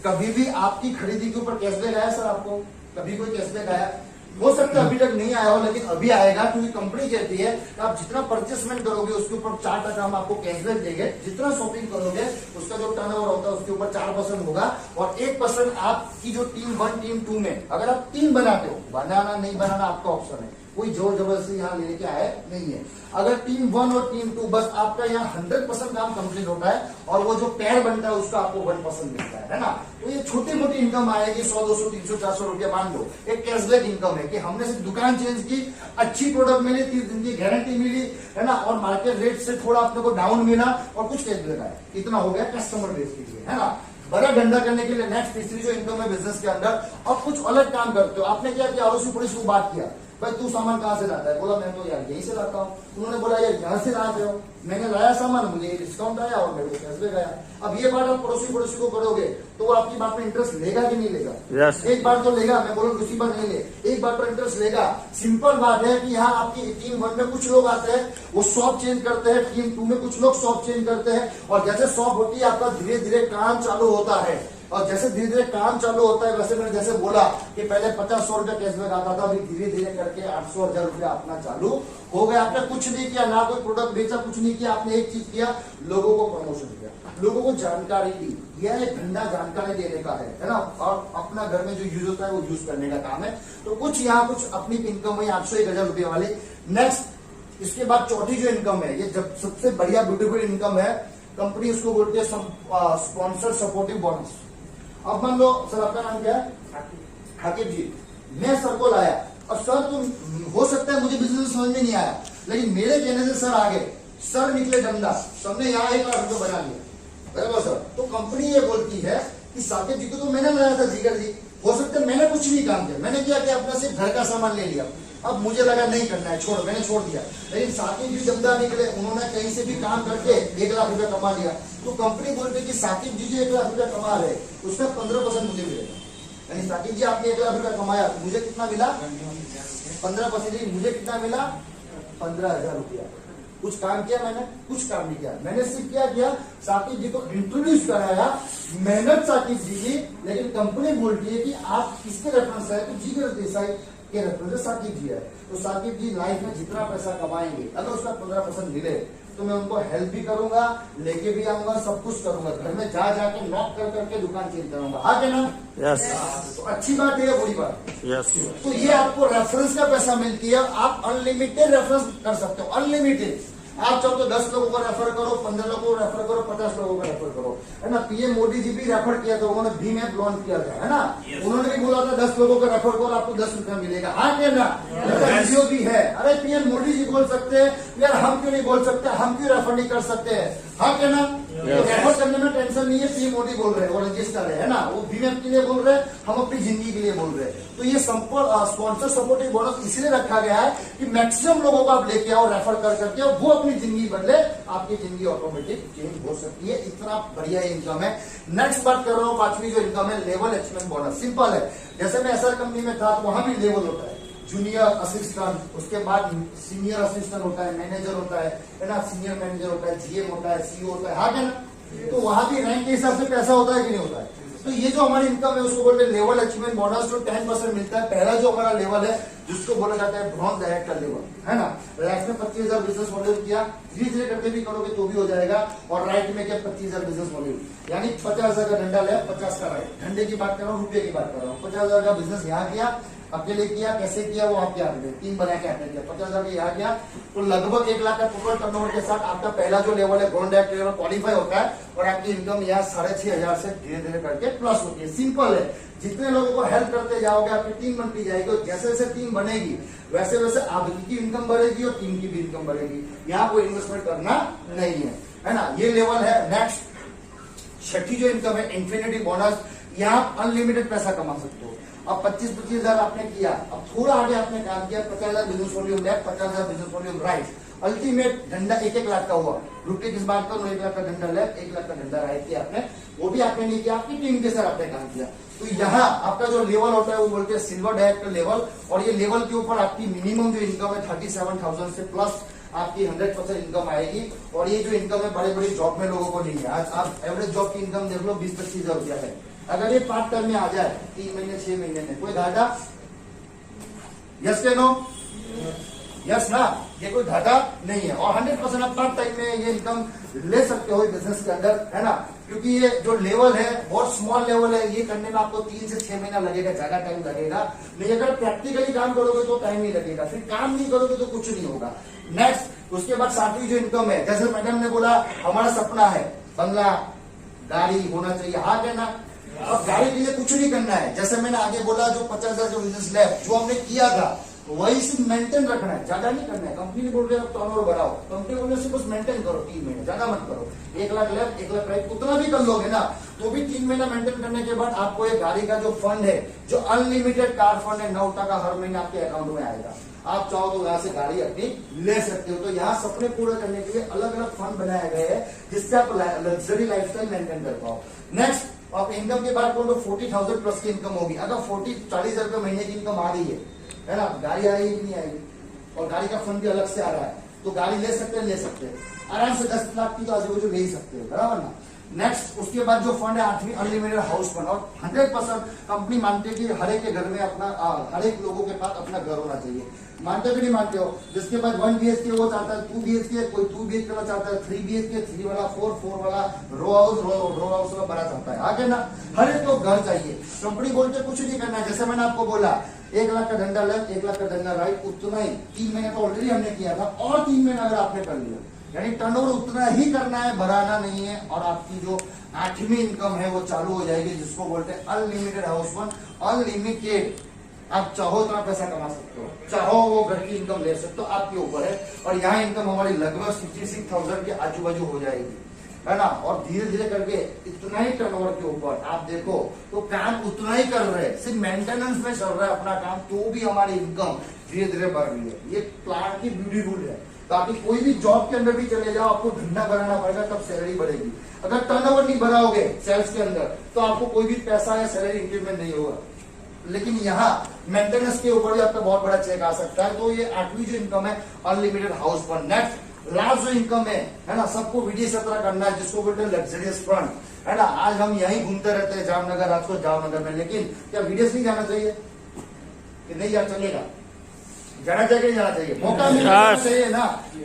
कभी भी आपकी खरीदी के ऊपर कैशबैक आया सर, आपको कभी कोई कैशबैक आया, हो सकता है अभी तक नहीं आया हो, लेकिन अभी आएगा, क्योंकि कंपनी कहती है कि आप जितना परचेसमेंट करोगे उसके ऊपर 4% हम आपको कैशबैक देंगे, जितना शॉपिंग करोगे उसका जो टर्नओवर होता है उसके ऊपर 4% होगा, और 1% आपकी जो टीम 1 टीम 2 में, अगर आप टीम बनाते हो, बनाना नहीं बनाना आपका ऑप्शन है, कोई जोर जबरदस्ती यहाँ लेने के आए नहीं है। अगर टीम 1 और टीम 2, बस आपका यहाँ 100% काम कंप्लीट होता है, और वो जो पैर बनता है उसका आपको 1% मिलता है ना। तो ये छोटी मोटी इनकम आएगी, 100, 200, 300, 400 रुपया मान लो, एक कैशबैक इनकम है कि हमने सिर्फ दुकान चेंज की, अच्छी प्रोडक्ट मिली, 30 दिन की गारंटी मिली, है ना, और मार्केट रेट से थोड़ा अपने को डाउन मिला, और कुछ कैशबैक आया, इतना हो गया कस्टमर बेस के लिए, है ना, बड़ा धंधा करने के लिए। नेक्स्ट, तीसरी जो इनकम है बिजनेस के अंदर, अब कुछ अलग काम करते हो। आपने क्या किया, अड़ोसी पड़ोसी को बात किया, भाई तू सामान कहाँ से लाता है, बोला मैं तो यार यहीं से लाता हूँ। उन्होंने बोला यार यहाँ से लाते हो, मैंने लाया सामान, मुझे डिस्काउंट आया और मेरे को कैशबैक आया। अब ये बात आप पड़ोसी को करोगे तो वो आपकी बात में इंटरेस्ट लेगा कि नहीं लेगा? yes. एक बार तो लेगा, मैं बोलूँ दूसरी बार नहीं ले, एक बार तो इंटरेस्ट लेगा। सिंपल बात है कि यहाँ आपकी टीम 1 में कुछ लोग आते हैं, वो शॉप चेंज करते हैं, टीम 2 में कुछ लोग शॉप चेंज करते हैं, और जैसे शॉप होती है आपका धीरे धीरे काम चालू होता है, और जैसे धीरे धीरे काम चालू होता है, वैसे मैंने जैसे बोला कि पहले 50-100 रुपया कैशबैक आता था, अभी धीरे धीरे करके 800-1000 रुपया अपना चालू हो गया। आपने कुछ नहीं किया, ना कोई प्रोडक्ट बेचा, कुछ नहीं किया, आपने एक चीज किया, लोगों को प्रमोशन किया, लोगों को जानकारी दी। यह एक धंधा जानकारी देने का है ना, और अपना घर में जो यूज होता है वो यूज करने का काम है। तो कुछ यहाँ कुछ अपनी इनकम है 800-1000 रुपये वाली। नेक्स्ट, इसके बाद चौथी जो इनकम है, ये जब सबसे बढ़िया ब्यूटीफुल इनकम है, कंपनी उसको बोलती है स्पॉन्सर सपोर्टिव बोनस। अब मान लो सर आपका नाम क्या है, हाकिब जी, मैं सर को लाया, और सर तुम हो सकता है मुझे बिजनेस समझ में नहीं आया, लेकिन मेरे कहने से सर आ गए, सर निकले दमदा, सबने यहाँ 1 लाख रुपये बना लिया, बराबर सर। तो कंपनी ये बोलती है कि साकिब जी को तो मैंने लाया था जिगर जी, हो सकता है मैंने कुछ नहीं काम किया, मैंने क्या किया, अपना सिर्फ घर का सामान ले लिया, अब मुझे लगा नहीं करना है, छोड़, मैंने छोड़ दिया। लेकिन साकिब जी दमदा निकले, उन्होंने कहीं से भी काम करके 1 लाख रुपया कमा लिया। तो कंपनी बोलती है कि साकिब जी जो 1 लाख रुपया कमा रहे, उसका 15% मुझे मिलेगा। यानी साकिब जी आपने 1 लाख रुपया कमाया, मुझे कितना मिला, 15%। मुझे कितना मिला, 15,000 रुपया। कुछ काम किया मैंने, कुछ काम नहीं किया, मैंने सिर्फ क्या किया, साकिब जी को इंट्रोड्यूस कराया, मेहनत साकिब जी की। लेकिन कंपनी बोलती है कि आप किसके रेफरेंस है, तो जिगर देसाई के रेफरेंस साकिब जी है। तो साकिब जी लाइफ में जितना पैसा कमाएंगे, अगर उसका 15% मिले तो मैं उनको हेल्प भी करूंगा, लेके भी आऊंगा, सब कुछ करूंगा, घर में जा जाके नॉक कर करके दुकान चेंज करूंगा, हाँ क्या ना। यस। तो अच्छी बात है या बुरी बात? यस। तो ये आपको रेफरेंस का पैसा मिलती है, आप अनलिमिटेड रेफरेंस कर सकते हो, अनलिमिटेड। आप चाहो तो 10 लोगों को रेफर करो, 15 लोगों को रेफर करो, 50 लोगों को रेफर करो, है ना। पीएम मोदी जी भी रेफर किया था, उन्होंने भीम ऐप लॉन्च किया था, है ना। उन्होंने भी बोला था 10 लोगों को रेफर करो, आपको 10 रुपया मिलेगा। हाँ क्या ना, वीडियो भी है। अरे पीएम मोदी जी बोल सकते हैं यार, हम क्यों नहीं बोल सकते, हम क्यों रेफर नहीं कर सकते हैं? हाँ क्या ना, रेफर करने में टेंशन नहीं है। पीएम मोदी बोल रहे हैं, वो रजिस्टर है ना, वो भीम ऐप के लिए बोल रहे हैं, हम अपनी जिंदगी के लिए बोल रहे हैं। तो ये स्पॉन्सर सपोर्टिव बोनस इसलिए रखा गया है कि मैक्सिमम लोगों को आप लेके आओ रेफर कर करके, और वो अपनी जिंदगी बदले, आपकी जिंदगी ऑटोमेटिक चेंज हो सकती है। इतना बढ़िया इनकम है। नेक्स्ट बात कर रहा हूँ, पांचवी जो इनकम है, लेवल अचीवमेंट बोनस। सिंपल है, जैसे मैं एसआर कंपनी में था तो वहां भी लेवल होता है, जूनियर असिस्टेंट, उसके बाद सीनियर असिस्टेंट होता है, मैनेजर होता है ना, सीनियर मैनेजर होता है, जीएम होता है, सीईओ होता है, हाँ क्या ना। तो वहां भी रैंक के हिसाब से पैसा होता है कि नहीं होता है। तो ये जो हमारी इनकम है उसको बोलते हैं लेवल अचीवमेंट बोनस, जो 10% मिलता है। पहला जो हमारा लेवल है जिसको बोला जाता है ब्रॉन्ज डायरेक्टर लेवल, है ना। लेफ्ट में 25,000 बिजनेस वॉल्यूम किया, धीरे धीरे करके भी करोगे तो भी हो जाएगा। और राइट में क्या 25,000 बिजनेस वॉल्यूम, यानी 50,000 का डंडा लेफ्ट, 50 का राइट। डंडे की बात कर रहा हूँ, रुपये की बात कर रहा हूँ। 50,000 का बिजनेस यहाँ किया, अकेले किया, कैसे किया वो आपके हाथ में, टीम बना के आपने किया, 50,000 यहाँ किया, तो लगभग 1 लाख का टोटल टर्नओवर के साथ आपका पहला जो लेवल है ब्रॉन्ज डायरेक्टर लेवल क्वालिफाई होता है। और आपकी इनकम यहाँ 6,500 से धीरे धीरे करके प्लस होती है। सिंपल है, जितने लोगों को हेल्प करते जाओगे आपकी टीम बनती जाएगी, और जैसे जैसे टीम बनेगी वैसे वैसे आपकी इनकम बढ़ेगी और टीम की भी इनकम बढ़ेगी। यहाँ कोई इन्वेस्टमेंट करना नहीं है ना। ये लेवल है। नेक्स्ट छठी जो इनकम है, इंफिनिटी बोनस। यहाँ आप अनलिमिटेड पैसा कमा सकते हो। अब 25,000 आपने किया, अब थोड़ा आगे आपने काम किया, 50,000 business volume left, 50,000 business volume right. Ultimate डंडा 1-1 लाख का हुआ। रुपये किस बात का, 1 लाख का डंडा लेफ्ट, 1 लाख का डंडा राइट किया आपने। वो भी आपने नहीं किया, आपकी टीम के साथ आपने काम किया। तो यहाँ आपका जो लेवल होता है वो बोलते हैं सिल्वर डायरेक्टर लेवल। और ये लेवल के ऊपर आपकी मिनिमम जो इनकम है 37,000 से प्लस आपकी 100% इनकम आएगी। और ये जो इनकम है बड़े बड़े जॉब में लोगों को नहीं है। आज आप एवरेज जॉब की इनकम देख लो, 20-25,000 रुपया है। अगर ये पार्ट टाइम में आ जाए 3 महीने 6 महीने में, कोई घाटा? यस के नो? यस ना, ये कोई घाटा नहीं है। और 100% आप पार्ट टाइम में ये इनकम ले सकते हो बिजनेस के अंदर, है ना। क्योंकि ये जो लेवल है बहुत स्मॉल लेवल है, ये करने में आपको 3 से 6 महीना लगेगा, ज्यादा टाइम लगेगा नहीं। अगर प्रैक्टिकली काम करोगे तो टाइम नहीं लगेगा, फिर काम नहीं करोगे तो कुछ नहीं होगा। नेक्स्ट, उसके बाद 7वीं जो इनकम है, जैसे मैडम ने बोला हमारा सपना है बंगला गाड़ी होना चाहिए, हाँ कहना। अब गाड़ी के लिए कुछ नहीं करना है, जैसे मैंने आगे बोला जो 50,000 जो बिजनेस लेफ्ट जो हमने किया था वही सिर्फ मेंटेन रखना है, ज्यादा नहीं करना है। कंपनी ने बोल रहे टर्नओवर बढ़ाओ, कंपनी बोल रहे बस मेंटेन करो 3 महीने, ज्यादा मत करो। 1 लाख लेफ्ट 1 लाख राइट उतना भी कर लोगे ना तो भी 3 महीना मेंटेन करने के बाद आपको एक गाड़ी का जो फंड है, जो अनलिमिटेड कार फंड है, 9 टका हर महीने आपके अकाउंट में आएगा। आप चाहो तो यहाँ से गाड़ी अपनी ले सकते हो। तो यहाँ सपने पूरे करने के लिए अलग अलग फंड बनाए गए हैं जिससे आप लग्जरी लाइफस्टाइल मेंटेन कर पाओ। नेक्स्ट, आप इनकम की बात करो तो 40,000 प्लस की इनकम होगी। अगर 40,000 रुपये महीने की इनकम आ रही है ना, गाड़ी आ रही है कि नहीं आएगी, और गाड़ी का फंड भी अलग से आ रहा है, तो गाड़ी ले सकते हैं, ले सकते हैं आराम से। 10 लाख की तो आजू बाजू ले ही सकते हैं, बराबर ना। नेक्स्ट, उसके बाद जो फंड है 8वीं अनलिमिटेड हाउस फंड। और 100% कंपनी मानती है कि हर एक के घर में अपना, हर एक लोगों के पास अपना घर होना चाहिए। मानते भी नहीं मानते हो? जिसके बाद 1 BHK वो चाहता है, 2 BHK, कोई 2 BHK वाला चाहता है, 3 BHK, 3 वाला 4 वाला, रो हाउस वाला बड़ा चाहता है, आगे ना। हर एक को घर चाहिए। कंपनी बोलते कुछ नहीं करना है, जैसे मैंने आपको बोला 1 लाख का डंडा लेफ्ट 1 लाख का डंडा राइट, उतना ही 3 महीने तो ऑलरेडी हमने किया था, और 3 महीने अगर आपने कर लिया, यानी टर्नओवर उतना ही करना है, बढ़ाना नहीं है। और आपकी जो 8वीं इनकम है वो चालू हो जाएगी, जिसको बोलते हैं अनलिमिटेड हाउस फंड। अनलिमिटेड, आप चाहो इतना पैसा कमा सकते हो, चाहो वो घर की इनकम ले सकते हो, आपके ऊपर है। और यहाँ इनकम हमारी लगभग 66,000 के आजू बाजू हो जाएगी, है ना। और धीरे धीरे करके इतना ही टर्नओवर के ऊपर आप देखो तो काम उतना ही कर रहे हैं, सिर्फ मेंटेनेंस में चल रहा है अपना काम, तो भी हमारी इनकम धीरे धीरे बढ़ रही है। ये प्लान की ब्यूटीफुल है। ताकि कोई भी जॉब के अंदर भी चले जाओ, आपको धंधा बढ़ाना पड़ेगा, तब सैलरी बढ़ेगी। अगर टर्नओवर नहीं बढ़ाओगे सेल्स के अंदर तो आपको कोई भी पैसा या सैलरी इंक्रीमेंट नहीं होगा। लेकिन यहाँ मेंटेनेंस के ऊपर भी आपका बहुत बड़ा चेक आ सकता है। तो ये 8वीं जो इनकम है unlimited house fund. Next, last जो इनकम है ना, सबको विदेश यात्रा करना है, जिसको बोलते हैं लग्जरियस फंड, है ना। आज हम यहीं घूमते रहते हैं जामनगर, राजकोट जामनगर में, लेकिन क्या विदेश नहीं जाना चाहिए कि नहीं जा चलेगा? जाना चाहिए, जाना चाहिए, मौका मिलना चाहिए ना।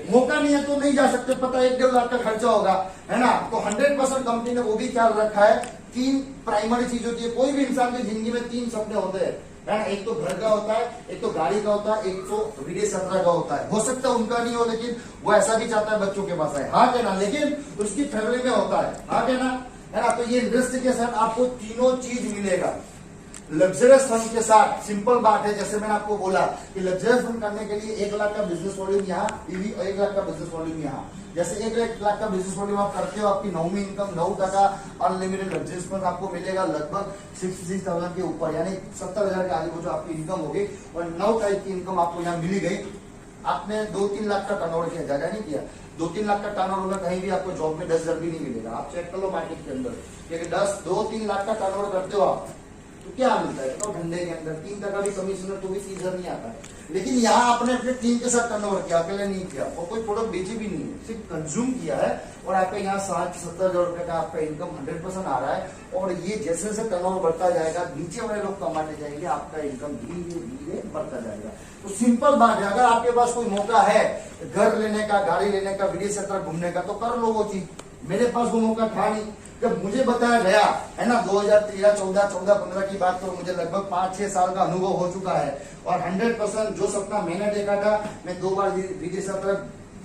मौका नहीं है तो नहीं जा सकते, पता 1-1.5 लाख का खर्चा होगा, है ना। तो 100% कंपनी ने वो भी ख्याल रखा है। 3 प्राइमरी चीज होती है, कोई भी इंसान की जिंदगी में 3 सपने होते हैं। है ना। एक तो घर का होता है, एक तो गाड़ी का होता है, एक तो विदेश यात्रा का होता है। हो सकता है उनका नहीं हो, लेकिन वो ऐसा भी चाहता है बच्चों के पास है, हाँ क्या ना, लेकिन उसकी फैमिली में होता है, हाँ क्या ना, है ना। तो ये इंडस्ट्री के साथ आपको तीनों चीज मिलेगा। लग्जरियस फंड के साथ सिंपल बात है, जैसे मैंने आपको बोला कि लग्जरियस फंड करने के लिए 1 लाख का बिजनेस वॉल्यूम यहाँ, 1 लाख का बिजनेस वॉल्यूम यहाँ। जैसे 1 लाख का बिजनेस वॉल्यूम आप करते हो, आपकी 9वीं इनकम 9% अनलिमिटेड लग्जरियस फंड आपको मिलेगा लगभग 66,000 के ऊपर, यानी 70,000 के आगे जो आपकी इनकम होगी, और 9 टाइप की इनकम आपको यहाँ मिली गई। आपने 2-3 लाख का टर्नओवर किया, ज्यादा नहीं किया, 2-3 लाख का टर्नओवर में कहीं भी आपको जॉब में 10,000 भी नहीं मिलेगा। आप चेक कर लो मार्केट के अंदर, क्योंकि 2-3 लाख का टर्नओवर करते हो आप, तो क्या मिलता है तो धंधे के अंदर 3% भी कमीशन है तो भी 30,000 नहीं आता है। लेकिन यहाँ आपने अपने टीम के साथ टर्नओवर किया, अकेले नहीं किया, और कोई प्रोडक्ट बेची भी नहीं है, सिर्फ कंज्यूम किया है, और आपका यहाँ 60-70,000 रुपए का आपका इनकम 100% आ रहा है। और ये जैसे जैसे टर्नओवर बढ़ता जाएगा, नीचे वाले लोग कमाते जाएंगे, आपका इनकम धीरे धीरे बढ़ता जाएगा। तो सिंपल बात है, अगर आपके पास कोई मौका है घर लेने का, गाड़ी लेने का, विदेश यात्रा घूमने का, तो कर लो वो चीज। मेरे पास वो मौका था नहीं, जब मुझे बताया गया है ना 2013, 14, 15 की बात, तो मुझे लगभग 5-6 साल का अनुभव हो चुका है, और 100% जो सपना मैंने देखा था, मैं 2 बार विदेश यात्रा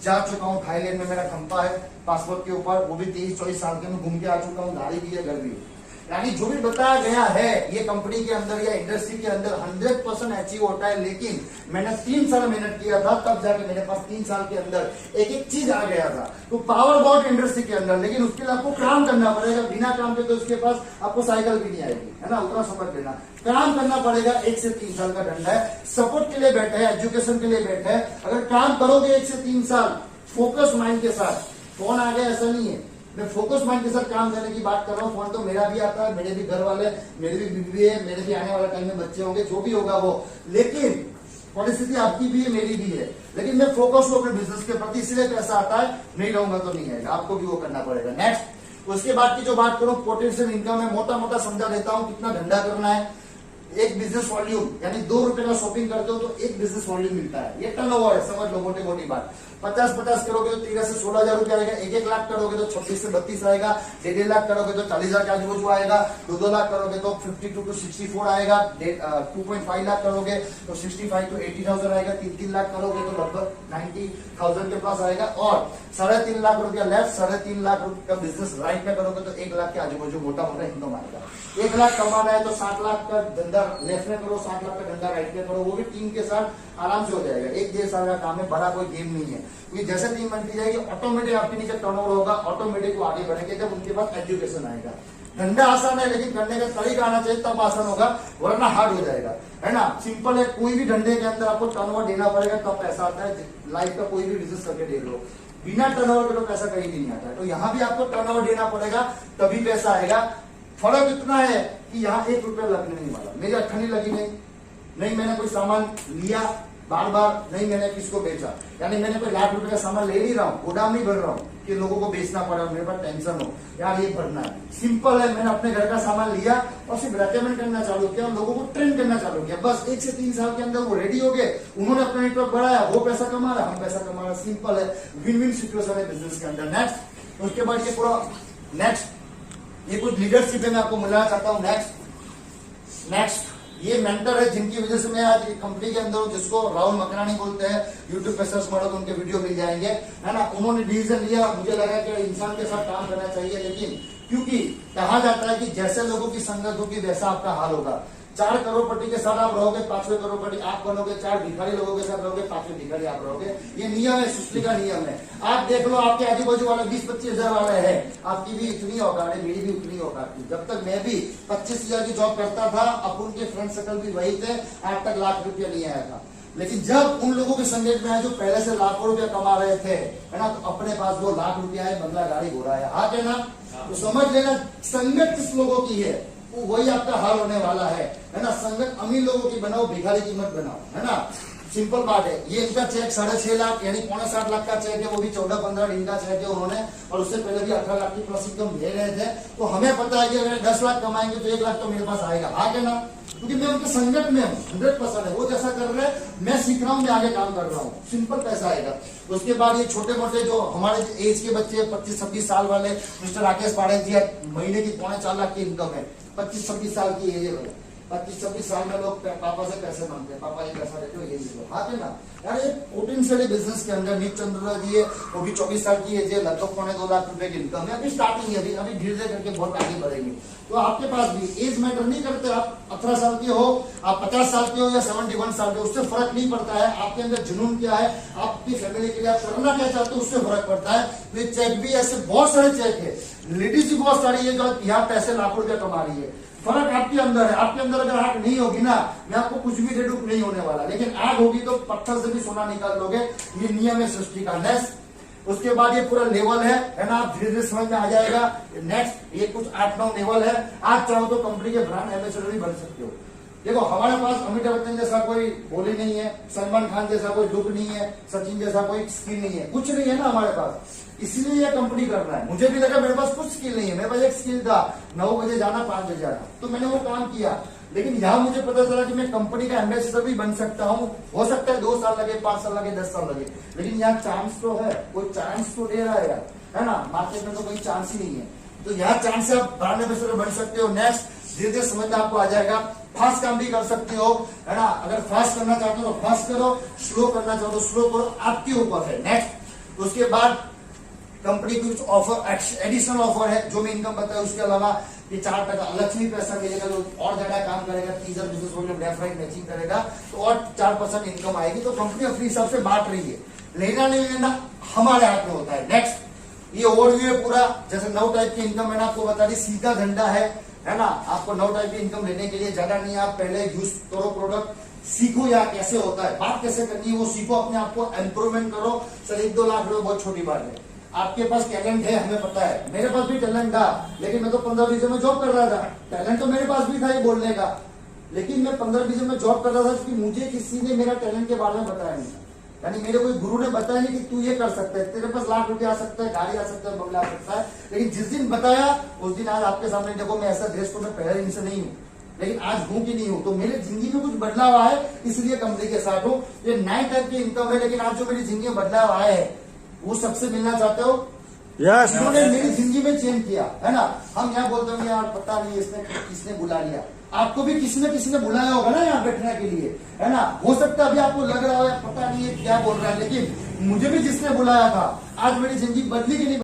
जा चुका हूँ। थाईलैंड में मेरा खंपा है पासपोर्ट के ऊपर, वो भी 23-24 साल के में घूम के आ चुका हूँ, गाड़ी भी है, घर भी है। यानी जो भी बताया गया है ये कंपनी के अंदर या इंडस्ट्री के अंदर 100% अचीव होता है। लेकिन मैंने 3 साल मेहनत किया था, तब जाके मेरे पास 3 साल के अंदर एक चीज आ गया था। तो पावर बहुत इंडस्ट्री के अंदर, लेकिन उसके लिए आपको काम करना पड़ेगा। बिना काम के तो उसके पास आपको साइकिल भी नहीं आएगी, है ना, उतना समझ लेना। काम करना पड़ेगा। 1 से 3 साल का धंधा है, सपोर्ट के लिए बैठे हैं, एजुकेशन के लिए बैठे हैं। अगर काम करोगे 1 से 3 साल फोकस माइंड के साथ, फोन आ गया ऐसा नहीं है, मैं फोकस माइंड के साथ काम करने की बात कर रहा हूँ। फोन तो मेरा भी आता है, मेरे भी घर वाले, मेरी भी बीवी है, मेरे भी आने वाला टाइम में बच्चे होंगे, जो भी होगा वो, लेकिन परिस्थिति आपकी भी है, मेरी भी है, लेकिन मैं फोकस हूँ अपने बिजनेस के प्रति, इसलिए पैसा आता है। नहीं रहूंगा तो नहीं आएगा, आपको भी वो करना पड़ेगा। नेक्स्ट, उसके बाद की जो बात करूं पोटेंशियल इनकम है, मोटा मोटा समझा देता हूं कितना धंधा करना है। एक बिजनेस वॉल्यूम, यानी 2 रुपए का शॉपिंग करते हो तो 1 बिजनेस वॉल्यूम मिलता है, ये टर्नओवर है, समझ लो मोटी मोटी बात। 50 करोगे तो 13 से 16,000 रुपया आएगा। 1 लाख करोगे तो 26 से 32 आएगा। 1.5 लाख करोगे तो 40,000 के आजू बाजू आएगा। 2 लाख करोगे तो 52 to 64 आएगा। 2.5 लाख करोगे तो 65 to 80,000 आएगा। 3 लाख करोगे तो लगभग 90,000 के पास आएगा। और 3.5 लाख रुपया लेफ्ट, 3.5 लाख रुपये का बिजनेस राइट में करोगे तो 1 लाख के आजू बाजू मोटा मोटा इनकम आएगा। 1 लाख कमाना है तो 60 लाख का धंधा लेफ्ट में करो, 60 लाख का धंधा राइट में करो, वो भी टीम के साथ आराम से हो जाएगा। 1-1.5 साल का काम है, बड़ा कोई गेम नहीं है। क्योंकि जैसे टीम बनती जाएगी ऑटोमेटिक आपके नीचे टर्नओवर होगा, ऑटोमेटिक वो आगे बढ़ेंगे जब उनके पास एजुकेशन आएगा। धंधा आसान है लेकिन करने का तरीका आना चाहिए, तब आसान होगा, वरना हार्ड हो जाएगा, है ना। सिंपल है, कोई भी धंधे के अंदर आपको टर्नओवर देना पड़ेगा तब पैसा आता है। लाइफ का कोई भी बिजनेस करके देख लो, बिना टर्नओवर के तो पैसा कहीं भी नहीं आता है। तो यहाँ भी आपको टर्नओवर देना पड़ेगा तभी पैसा आएगा। फर्क इतना है कि यहाँ 1 रुपया लगने नहीं वाला। मेरी अट्ठनी लगी नहीं मैंने कोई सामान लिया बार बार, नहीं मैंने किसको बेचा, यानी मैंने कोई लाख रुपए का सामान ले नहीं रहा हूँ, गोदाम नहीं भर रहा हूँ कि लोगों को बेचना पड़ा, मेरे पास टेंशन हो यार ये भरना है। सिंपल है, मैंने अपने घर का सामान लिया और सिर्फ रेकमेंड करना चालू किया और लोगों को ट्रेन करना चालू किया। बस 1 से 3 साल के अंदर वो रेडी हो गए, उन्होंने अपना नेटवर्क बढ़ाया, वो पैसा कमा रहा, हम पैसा कमा रहा। सिंपल है, विन विन सिचुएशन है बिजनेस के अंदर। नेक्स्ट, उसके बाद ये पूरा नेक्स्ट ये कुछ लीडरशिप है मैं आपको मिलाना चाहता हूँ। नेक्स्ट ये मेंटर है जिनकी वजह से मैं आज कंपनी के अंदर हूं, जिसको राहुल मकरानी बोलते हैं। यूट्यूब पे सर्च मारो तो उनके वीडियो मिल जाएंगे, है ना। उन्होंने डिसीजन लिया, मुझे लगा कि इंसान के साथ काम करना चाहिए, लेकिन क्योंकि कहा जाता है कि जैसे लोगों की संगत होगी वैसा आपका हाल होगा। 4 करोड़पति के साथ आप रहोगे, 5वें करोड़पति आप बनोगे। 4 भिखारी लोगों के साथ रहोगे, 5वें भिखारी आप रहोगे। ये नियम है, सृष्टि का नियम है। आप देख लो, आपके आजू बाजू वाले 20-25 हजार वाले हैं, आपकी भी इतनी औकात है, मेरी भी उतनी औकात थी। जब तक मैं भी 25,000 की जॉब करता था, अपन के फ्रेंड सर्कल भी वही थे, आज तक लाख रुपया नहीं आया था। लेकिन जब उन लोगों के संगत में आए जो पहले से लाखों रुपया कमा रहे थे, है ना, तो अपने पास वो लाख रुपया है, बंगला गाड़ी घोड़ा है, हाँ है ना। तो समझ लेना, संगत किस लोगों की है वही आपका हाल होने वाला है ना। संगत अमीर लोगों की बनाओ, भिखारी की मत बनाओ, है ना। सिंपल बात है। ये इनका चेक 6.5 लाख यानी 7.25 लाख का चेक है, वो भी 14-15 दिन का चेक है उन्होंने, और उससे पहले भी 18 लाख की प्लस इनकम ले रहे थे। तो हमें पता है कि अगर 10 लाख कमाएंगे तो 1 लाख तो मेरे पास आएगा, आगे ना, क्योंकि मैं उनके संगत में हूँ। 100% है, वो जैसा कर रहे हैं मैं सीख रहा हूँ, मैं आगे काम कर रहा हूँ, सिंपल पैसा आएगा। उसके बाद ये छोटे मोटे जो हमारे एज के बच्चे 25-26 साल वाले, मिस्टर राकेश पाड़े जी, महीने की 4.25 लाख की इनकम है, 25-26 साल की एज है, 25-26 साल में लोग पापा से पैसे मांगते हैं, पापा ये पैसा देते हो, ये दे दो, हाँ है ना यार। ये पोटेंशियल बिजनेस के अंदर नीत चंद्र जी है, वो भी 24 साल की एज है, लगभग 2.25 लाख रुपए की इनकम है, अभी स्टार्टिंग है, अभी धीरे धीरे करके बहुत आगे बढ़ेंगे। तो आपके पास भी एज मैटर नहीं करते, आप 18 साल के हो, आप 50 साल के हो या 71 साल के, उससे फर्क नहीं पड़ता है। आपके अंदर जुनून क्या है, आपकी फैमिली के लिए आप करना क्या चाहते हो, उससे फर्क पड़ता है। तो ये चेक भी ऐसे बहुत सारे चेक है, लेडीज भी बहुत सारी है जो यहाँ पैसे लाखों रुपया कमा रही है। फर्क आपके अंदर है, आपके अंदर अगर आग नहीं होगी ना, मैं आपको कुछ भी दे दूं नहीं होने वाला, लेकिन आग होगी तो पत्थर से भी सोना निकाल लोगे। ये नियम है सृष्टि का। नेक्स्ट, उसके बाद ये पूरा लेवल है ना, आप धीरे धीरे समझ में आ जाएगा। नेक्स्ट, ये कुछ 8-9 लेवल है। आप चाहो तो कंपनी के ब्रांड एम्बेसडर भी बन सकते हो। देखो हमारे पास अमिताभ बच्चन जैसा कोई बोली नहीं है, सलमान खान जैसा कोई लुक नहीं है, सचिन जैसा कोई स्किल नहीं है, कुछ नहीं है ना हमारे पास, इसलिए ये कंपनी कर रहा है। मुझे भी लगा मेरे पास कुछ स्किल नहीं है, मेरे पास एक स्किल था 9 बजे जाना 5 बजे आना, तो मैंने वो काम किया। लेकिन यहाँ मुझे पता चला कि मैं कंपनी का एम्बेसडर भी बन सकता हूँ। हो सकता है 2 साल लगे, 5 साल लगे, 10 साल लगे, लेकिन यहाँ चांस तो है, कोई चांस तो दे रहा है यार, है ना। मार्केट में तो कोई चांस ही नहीं है, तो यहाँ चांस से आप ब्रांड एम्बेसडर बन सकते हो। नेक्स्ट, धीरे धीरे समझ में आपको आ जाएगा। फास्ट काम भी कर सकते हो, है ना। अगर फास्ट करना चाहते हो तो फास्ट करो, स्लो करना चाहो तो स्लो करो, आपके ऊपर है। नेक्स्ट, उसके बाद कंपनी कुछ ऑफर, एडिशनल ऑफर है जो मैं इनकम बताया, उसके अलावा ये 4% अलग से पैसा मिलेगा, जो और ज्यादा काम करेगा, टीजर बिजनेस होगा, लेफ्ट राइट मैचिंग करेगा तो और 4% इनकम आएगी। तो कंपनी अपने हिसाब से बांट रही है, लेना नहीं लेना हमारे हाथ में होता है। नेक्स्ट, ये ओवरव्यू है पूरा, जैसे 9 टाइप की इनकम मैंने आपको बता दी, सीधा धंधा है ना। आपको 9 टाइप की इनकम लेने के लिए ज्यादा नहीं, आप पहले यूज करो प्रोडक्ट, सीखो यार कैसे होता है, बात कैसे करनी है वो सीखो, अपने आप को इम्प्रूवमेंट करो। सर 1-2 लाख रुपए बहुत छोटी बात है। आपके पास टैलेंट है, हमें पता है, मेरे पास भी टैलेंट था, लेकिन मैं तो 15-20 में जॉब कर रहा था। टैलेंट तो मेरे पास भी था ये बोलने का, लेकिन मैं 15-20 में जॉब कर रहा था क्योंकि मुझे किसी ने मेरा टैलेंट के बारे में बताया नहीं, यानी मेरे कोई गुरु ने बताया नहीं कि तू ये कर सकता है, तेरे पास लाख रुपया आ सकता है, गाड़ी आ सकता है, बंगला आ सकता है। लेकिन जिस दिन बताया उस दिन आज आपके सामने देखो, मैं ऐसा ड्रेस तो मैं पहले दिन से नहीं हूँ, लेकिन आज हूं कि नहीं हूं, तो मेरी जिंदगी में कुछ बदलाव आया है, इसलिए कंपनी के साथ हूं। ये 9 टाइप की इनकम है, लेकिन आज जो मेरी जिंदगी में बदलाव आया है वो सबसे मिलना चाहते हो। यस, उन्होंने मेरी जिंदगी में चेंज किया, है ना। हम यहाँ बोलते होंगे यार पता नहीं इसने किसने बुला लिया, आपको भी किसी ने बुलाया होगा ना यहाँ बैठने के लिए, है ना। हो सकता है अभी आपको लग रहा हो पता नहीं है क्या बोल रहा है, लेकिन मुझे भी जिसने बुलाया था, आज मेरी जिंदगी बदली कि नहीं